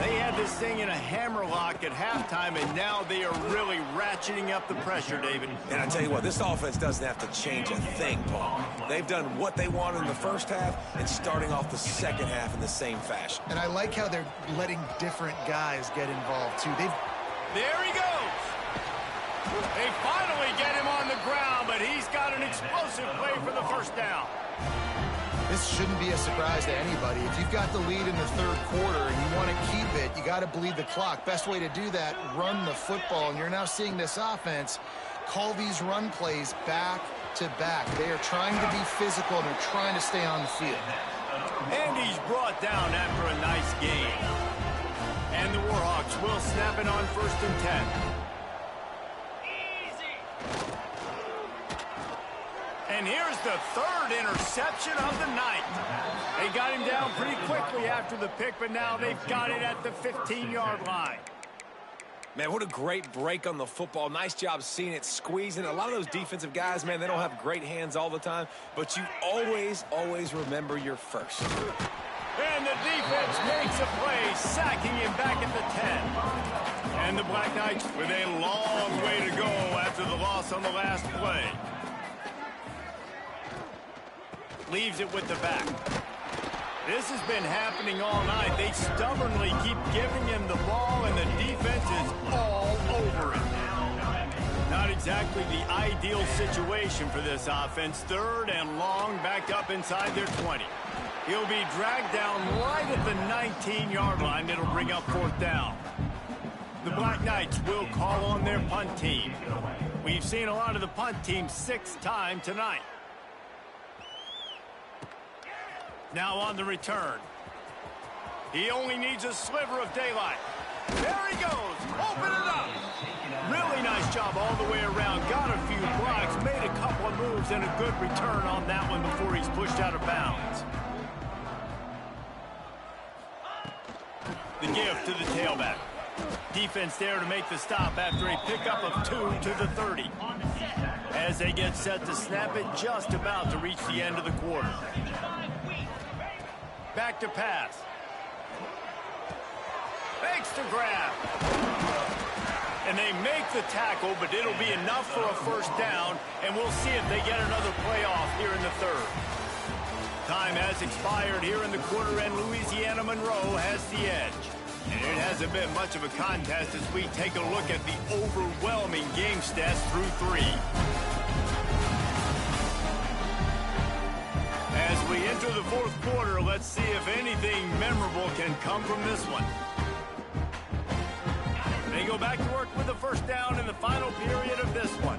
They had this thing in a hammerlock at halftime, and now they are really ratcheting up the pressure, David. And I tell you what, this offense doesn't have to change a thing, Paul. They've done what they wanted in the first half and starting off the second half in the same fashion. And I like how they're letting different guys get involved, too. There he goes. They finally get him on the ground, but he's got an explosive play for the first down. This shouldn't be a surprise to anybody. If you've got the lead in the third quarter and you want to keep it, you got to bleed the clock. Best way to do that, run the football. And you're now seeing this offense call these run plays back to back. They are trying to be physical, and they're trying to stay on the field. And he's brought down after a nice gain. And the Warhawks will snap it on 1st and 10. And here's the 3rd interception of the night. They got him down pretty quickly after the pick, but now they've got it at the 15-yard line. Man, what a great break on the football. Nice job seeing it, squeezing. A lot of those defensive guys, man, they don't have great hands all the time, but you always, always remember your first. And the defense makes a play, sacking him back at the 10. And the Black Knights with a long way to go after the loss on the last play. Leaves it with the back. This has been happening all night. They stubbornly keep giving him the ball, and the defense is all over it. Not exactly the ideal situation for this offense. 3rd and long, backed up inside their 20. He'll be dragged down right at the 19-yard line. It'll bring up 4th down. The Black Knights will call on their punt team. We've seen a lot of the punt team 6th time tonight. Now on the return. He only needs a sliver of daylight. There he goes. Open it up. Really nice job all the way around. Got a few blocks, made a couple of moves, and a good return on that one before he's pushed out of bounds. The give to the tailback. Defense there to make the stop after a pickup of 2 to the 30. As they get set to snap it, just about to reach the end of the quarter. Back to pass. Makes the grab. And they make the tackle, but it'll be enough for a 1st down, and we'll see if they get another playoff here in the 3rd. Time has expired here in the quarter, and Louisiana Monroe has the edge. And it hasn't been much of a contest as we take a look at the overwhelming game stats through 3. As we enter the 4th quarter, let's see if anything memorable can come from this one. They go back to work with the 1st down in the final period of this one.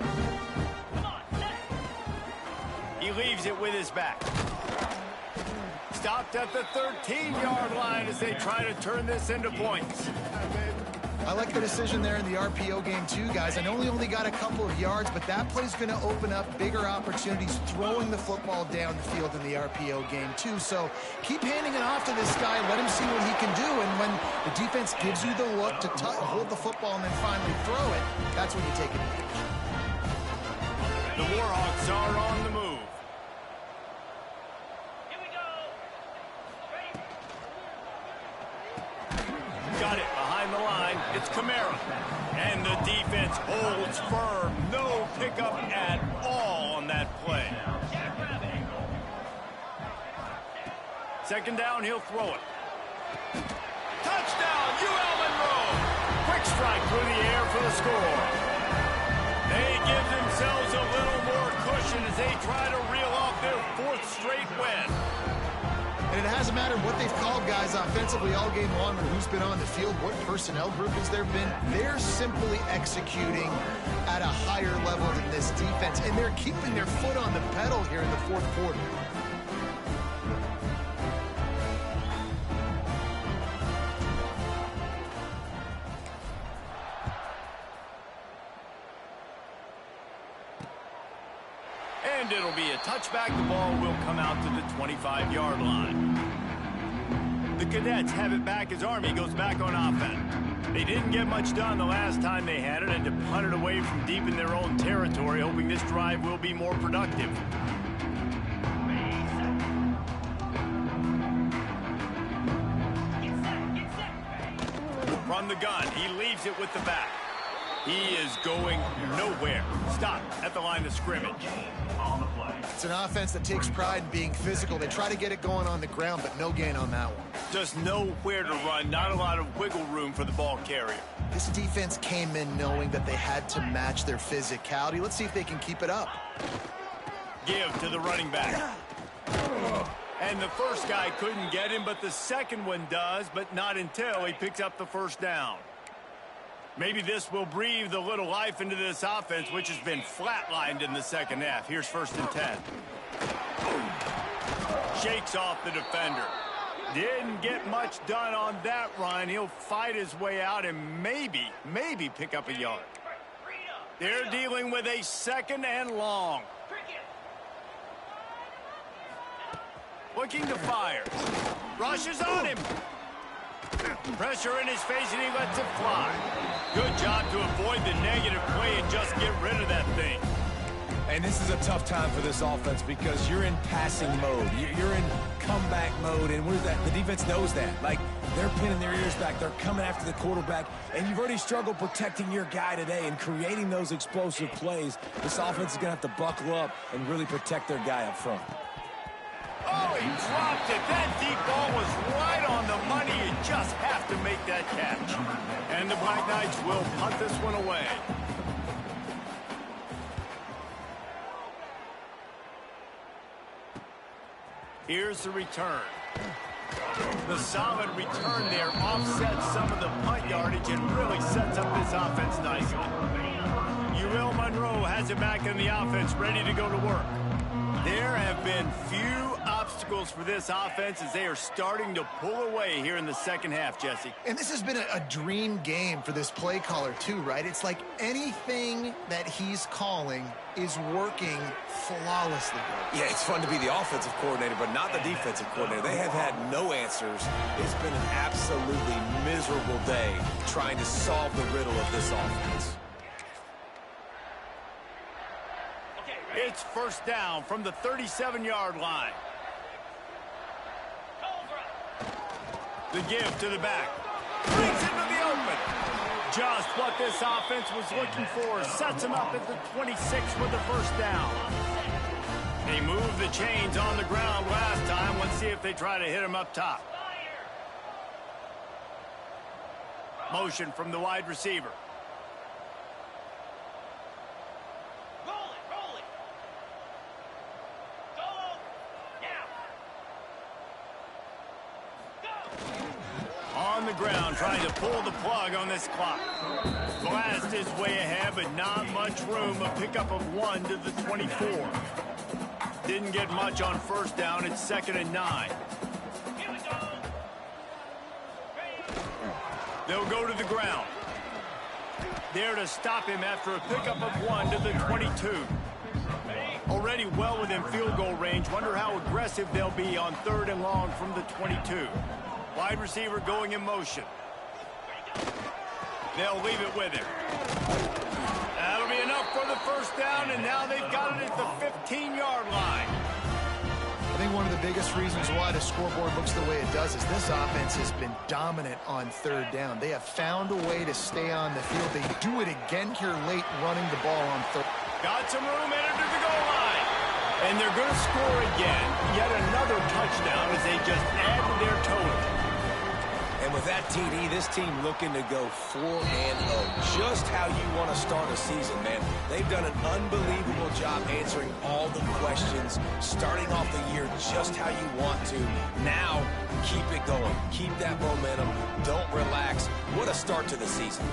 He leaves it with his back. Stopped at the 13-yard line as they try to turn this into points. I like the decision there in the RPO game too, guys. I know he only got a couple of yards, but that play's going to open up bigger opportunities throwing the football down the field in the RPO game too. So keep handing it off to this guy. Let him see what he can do. And when the defense gives you the look to hold the football and then finally throw it, that's when you take advantage. The Warhawks are on the move. Got it behind the line. It's Kamara. And the defense holds firm. No pickup at all on that play. Second down, he'll throw it. Touchdown, UL M. Quick strike through the air for the score. They give themselves a little more cushion as they try to reel off their 4th straight win. And it hasn't mattered what they've called guys offensively all game long or who's been on the field, what personnel group has there been. They're simply executing at a higher level than this defense, and they're keeping their foot on the pedal here in the 4th quarter. And it'll be a touchback. The ball will come out to the 25-yard line. The Cadets have it back as Army goes back on offense. They didn't get much done the last time they had it, and to punt it away from deep in their own territory, hoping this drive will be more productive. From the gun, he leaves it with the back. He is going nowhere. Stop at the line of scrimmage. It's an offense that takes pride in being physical. They try to get it going on the ground, but no gain on that one. Just nowhere to run. Not a lot of wiggle room for the ball carrier. This defense came in knowing that they had to match their physicality. Let's see if they can keep it up. Give to the running back. And the first guy couldn't get him, but the second one does, but not until he picks up the first down. Maybe this will breathe a little life into this offense, which has been flatlined in the second half. Here's 1st and 10. Shakes off the defender. Didn't get much done on that run. He'll fight his way out and maybe pick up a yard. They're dealing with a 2nd and long. Looking to fire. Rushes on him. Pressure in his face, and he lets it fly. Good job to avoid the negative play and just get rid of that thing. And this is a tough time for this offense because you're in passing mode. You're in comeback mode, and what is that? The defense knows that. Like, they're pinning their ears back. They're coming after the quarterback, and you've already struggled protecting your guy today and creating those explosive plays. This offense is going to have to buckle up and really protect their guy up front. Oh, he dropped it. That deep ball was right on the money. You just have to make that catch. And the Black Knights will punt this one away. Here's the return. The solid return there offsets some of the punt yardage and really sets up this offense nicely. UL Monroe has it back in the offense, ready to go to work. There have been few obstacles for this offense as they are starting to pull away here in the second half, Jesse. And this has been a dream game for this play caller too, right? It's like anything that he's calling is working flawlessly. Yeah, it's fun to be the offensive coordinator, but not the defensive coordinator. They have had no answers. It's been an absolutely miserable day trying to solve the riddle of this offense. It's 1st down from the 37-yard line. The give to the back. Brings into the open. Just what this offense was looking for. Sets him up at the 26 with the 1st down. They moved the chains on the ground last time. Let's see if they try to hit him up top. Motion from the wide receiver. On the ground, trying to pull the plug on this clock. Blast his way ahead, but not much room. A pickup of 1 to the 24. Didn't get much on 1st down. It's 2nd and 9. They'll go to the ground. There to stop him after a pickup of 1 to the 22. Already well within field goal range. Wonder how aggressive they'll be on 3rd and long from the 22. Wide receiver going in motion. They'll leave it with him. That'll be enough for the 1st down, and now they've got it at the 15-yard line. I think one of the biggest reasons why the scoreboard looks the way it does is this offense has been dominant on 3rd down. They have found a way to stay on the field. They do it again here late running the ball on 3rd. Got some room, entered to the goal line. And they're going to score again. Yet another touchdown as they just add to their total. And with that TD, this team looking to go 4-0. Just how you want to start a season, man. They've done an unbelievable job answering all the questions, starting off the year just how you want to. Now, keep it going. Keep that momentum. Don't relax. What a start to the season.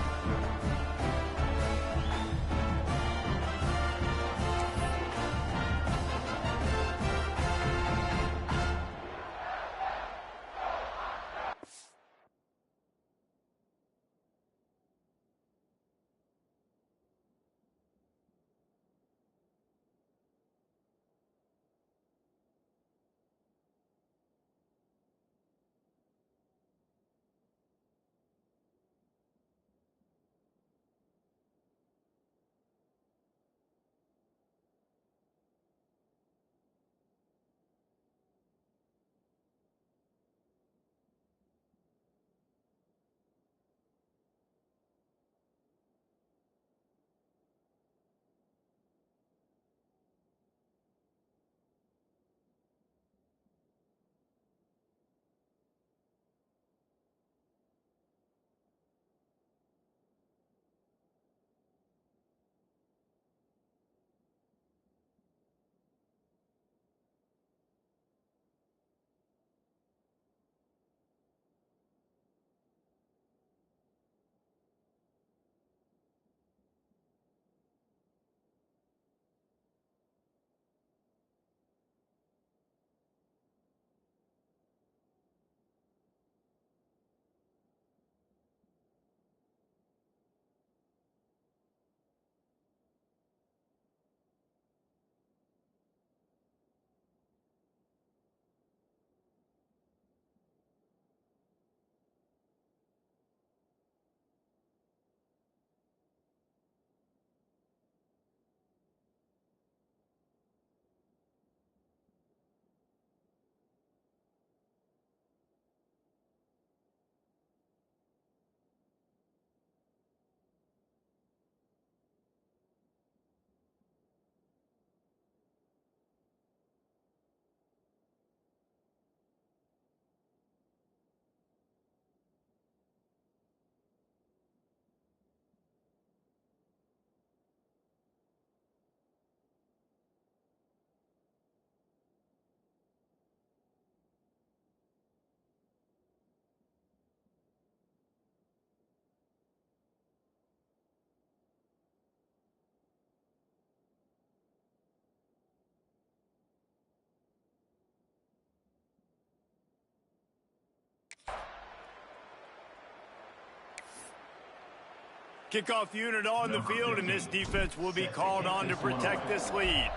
Kickoff unit on the field, and this defense will be called on to protect this lead.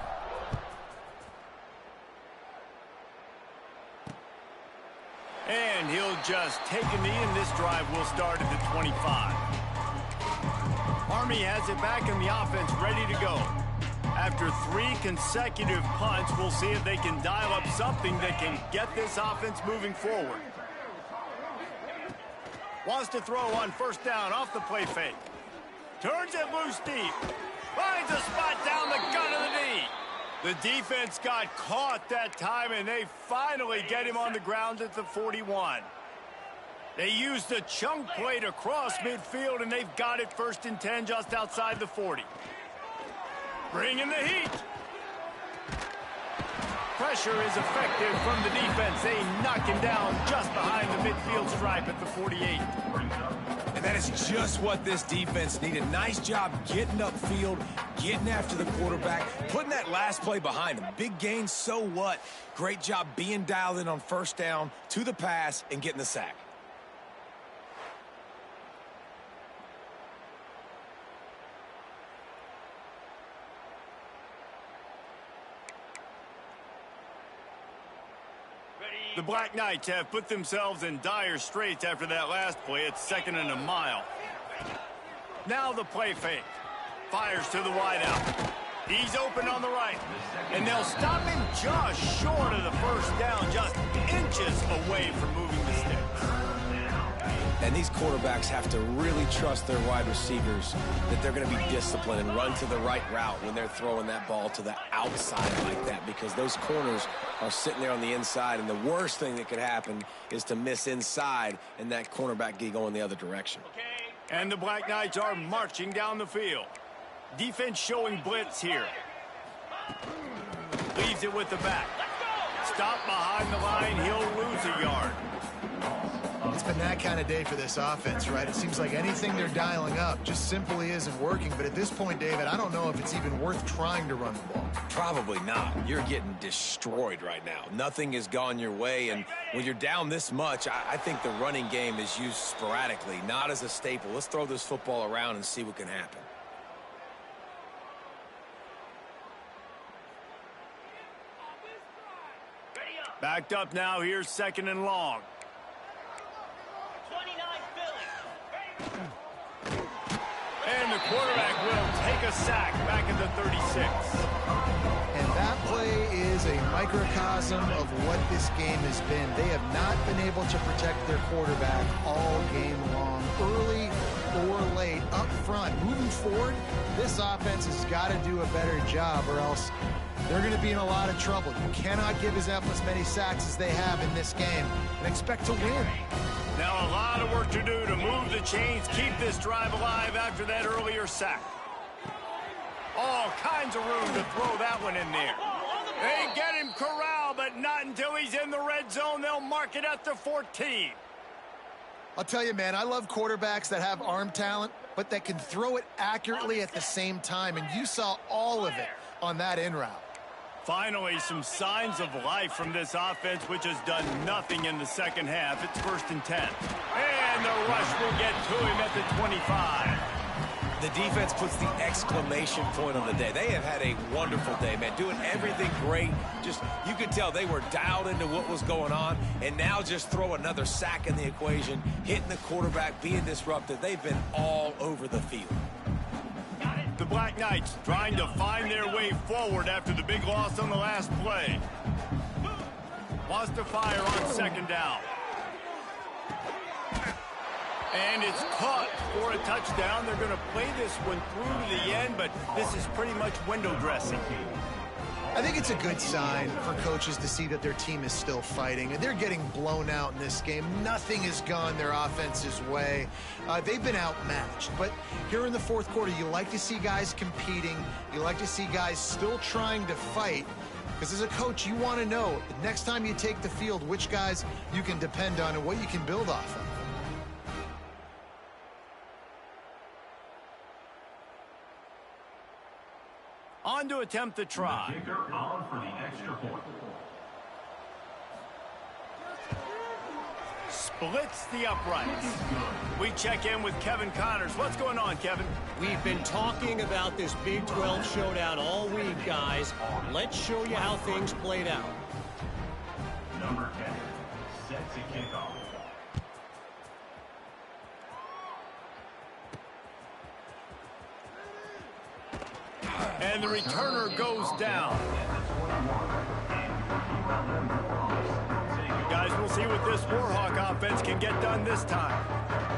And he'll just take a knee, and this drive will start at the 25. Army has it back in the offense, ready to go. After 3 consecutive punts, we'll see if they can dial up something that can get this offense moving forward. Wants to throw on first down off the play fake. Turns it loose deep. Finds a spot down the gut of the knee. The defense got caught that time, and they finally get him on the ground at the 41. They used a chunk play to cross midfield, and they've got it 1st and 10 just outside the 40. Bringing the heat. Pressure is effective from the defense. They knock him down just behind the midfield stripe at the 48. And that is just what this defense needed. Nice job getting upfield, getting after the quarterback, putting that last play behind him. Big gain, so what? Great job being dialed in on first down, to the pass, and getting the sack. The Black Knights have put themselves in dire straits after that last play. It's 2nd and a mile. Now the play fake. Fires to the wideout. He's open on the right. And they'll stop him just short of the first down, just inches away from moving the sticks. And these quarterbacks have to really trust their wide receivers that they're going to be disciplined and run to the right route when they're throwing that ball to the outside like that, because those corners are sitting there on the inside, and the worst thing that could happen is to miss inside and that cornerback get going the other direction. And the Black Knights are marching down the field. Defense showing blitz here. Leaves it with the back. Stop behind the line. He'll lose a yard. It's been that kind of day for this offense, right? It seems like anything they're dialing up just simply isn't working. But at this point, David, I don't know if it's even worth trying to run the ball. Probably not. You're getting destroyed right now. Nothing has gone your way, and when you're down this much, I think the running game is used sporadically, not as a staple. Let's throw this football around and see what can happen. Backed up now. Here's 2nd and long. 29 Philly. And the quarterback will take a sack back at the 36. And that play is a microcosm of what this game has been. They have not been able to protect their quarterback all game long, early or late, up front. Moving forward, this offense has got to do a better job, or else they're going to be in a lot of trouble. You cannot give as many sacks as they have in this game and expect to win. Now a lot of work to do to move the chains, keep this drive alive after that earlier sack. All kinds of room to throw that one in there. They get him corralled, but not until he's in the red zone. They'll mark it at the 14. I'll tell you, man, I love quarterbacks that have arm talent, but that can throw it accurately at the same time, and you saw all of it on that in route. Finally, some signs of life from this offense, which has done nothing in the second half. It's 1st and 10. And the rush will get to him at the 25. The defense puts the exclamation point on the day. They have had a wonderful day, man, doing everything great. Just, you could tell they were dialed into what was going on, and now just throw another sack in the equation, hitting the quarterback, being disruptive. They've been all over the field. The Black Knights trying to find their way forward after the big loss on the last play. Wants to fire on 2nd down. And it's caught for a touchdown. They're going to play this one through to the end, but this is pretty much window dressing. I think it's a good sign for coaches to see that their team is still fighting. And they're getting blown out in this game. Nothing has gone their offense's way. They've been outmatched. But here in the 4th quarter, you like to see guys competing. You like to see guys still trying to fight. Because as a coach, you want to know the next time you take the field, which guys you can depend on and what you can build off of. On to attempt the try. The kicker on for the extra point. Splits the uprights. We check in with Kevin Connors. What's going on, Kevin? We've been talking about this Big 12 showdown all week, guys. Let's show you how things played out. Number 10 sets a kickoff. And the returner goes down. Guys, we'll see what this Warhawk offense can get done this time.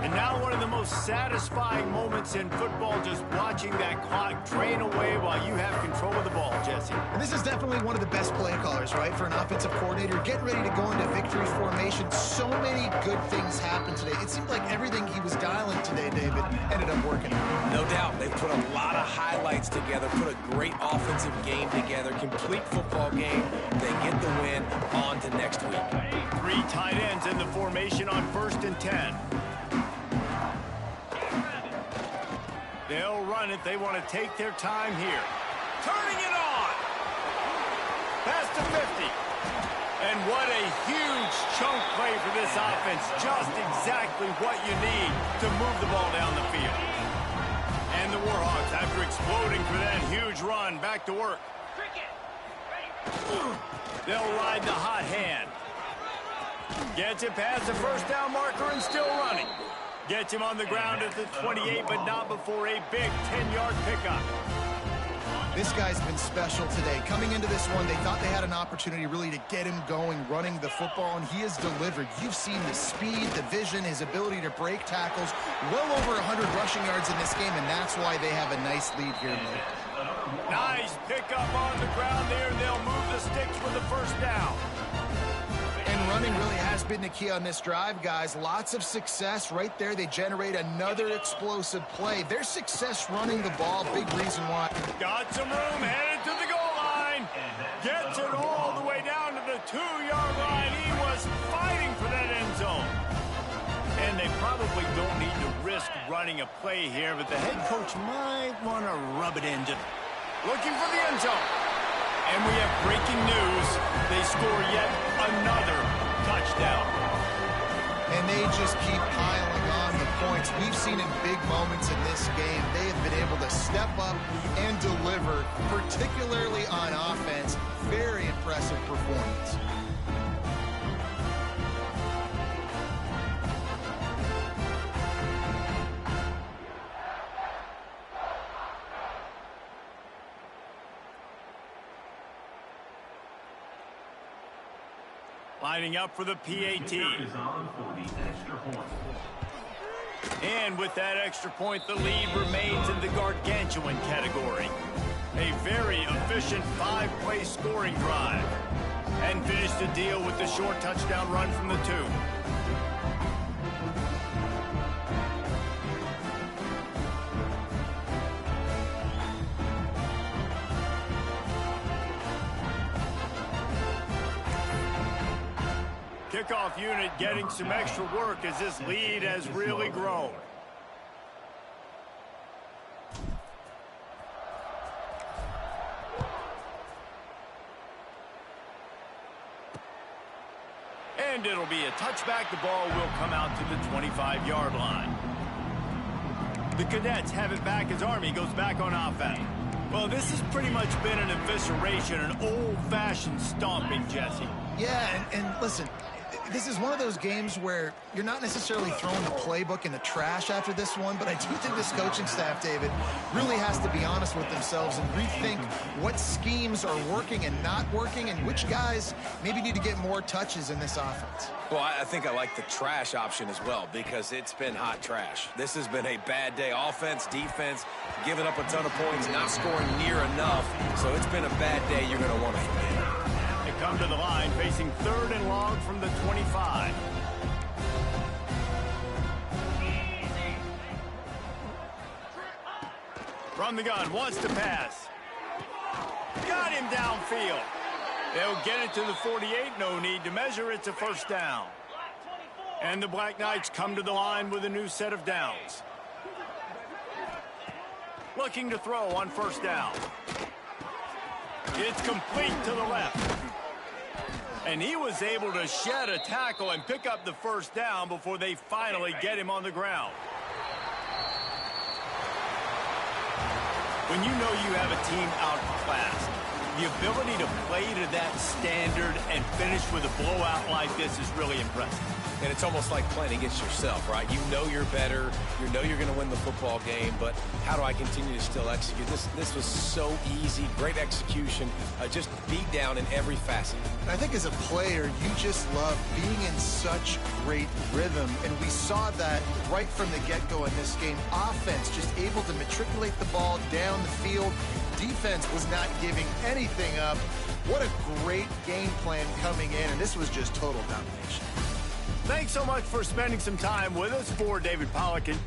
And now one of the most satisfying moments in football, just watching that clock drain away while you have control of the ball, Jesse. And this is definitely one of the best play callers, right, for an offensive coordinator. Getting ready to go into victory formation. So many good things happened today. It seemed like everything he was dialing today, David, ended up working. No doubt. They've put a lot of highlights together, put a great offensive game together, complete football game. They get the win. On to next week. 3 tight ends in the formation on 1st and 10. They'll run it. They want to take their time here. Turning it on. Past the 50. And what a huge chunk play for this offense. Just exactly what you need to move the ball down the field. And the Warhawks, after exploding for that huge run, back to work. They'll ride the hot hand. Gets it past the 1st down marker and still running. Gets him on the ground at the 28, but not before a big 10-yard pickup. This guy's been special today. Coming into this one, they thought they had an opportunity really to get him going, running the football, and he has delivered. You've seen the speed, the vision, his ability to break tackles, well over 100 rushing yards in this game, and that's why they have a nice lead here late. Nice pickup on the ground there. They'll move the sticks for the first down. And running really has been the key on this drive, guys. Lots of success right there. They generate another explosive play. Their success running the ball, big reason why. Got some room, headed to the goal line. Gets it all the way down to the 2-yard line. He was fighting for that end zone. And they probably don't need to risk running a play here, but the head coach might want to rub it in. Just looking for the end zone. And we have breaking news. They score yet another touchdown. And they just keep piling on the points. We've seen in big moments in this game, they have been able to step up and deliver, particularly on offense. Very impressive performance. Lining up for the PAT. Is on for the extra point. And with that extra point, the lead remains in the gargantuan category. A very efficient 5-play scoring drive. And finish the deal with the short touchdown run from the 2. Kickoff unit getting some extra work as this lead has really grown. And it'll be a touchback. The ball will come out to the 25-yard line. The Cadets have it back as Army goes back on offense. Well, this has pretty much been an evisceration, an old-fashioned stomping, Jesse. Yeah, and listen, this is one of those games where you're not necessarily throwing the playbook in the trash after this one, but I do think this coaching staff, David, really has to be honest with themselves and rethink what schemes are working and not working and which guys maybe need to get more touches in this offense. Well, I think I like the trash option as well because it's been hot trash. This has been a bad day. Offense, defense, giving up a ton of points, not scoring near enough. So it's been a bad day you're going to want to forget. They come to the line facing 3rd and long from the 25. From the gun, wants to pass. Got him downfield. They'll get it to the 48. No need to measure. It's a first down. And the Black Knights come to the line with a new set of downs. Looking to throw on first down. It's complete to the left. And he was able to shed a tackle and pick up the first down before they finally get him on the ground. When you know you have a team outclassed, the ability to play to that standard and finish with a blowout like this is really impressive. And it's almost like playing against yourself, right? You know you're better. You know you're going to win the football game, but how do I continue to still execute? This was so easy. Great execution. Just beat down in every facet. I think as a player, you just love being in such great rhythm, and we saw that right from the get-go in this game. Offense just able to matriculate the ball down the field. Defense was not giving anything up. What a great game plan coming in, and this was just total domination. Thanks so much for spending some time with us. For David Pollock and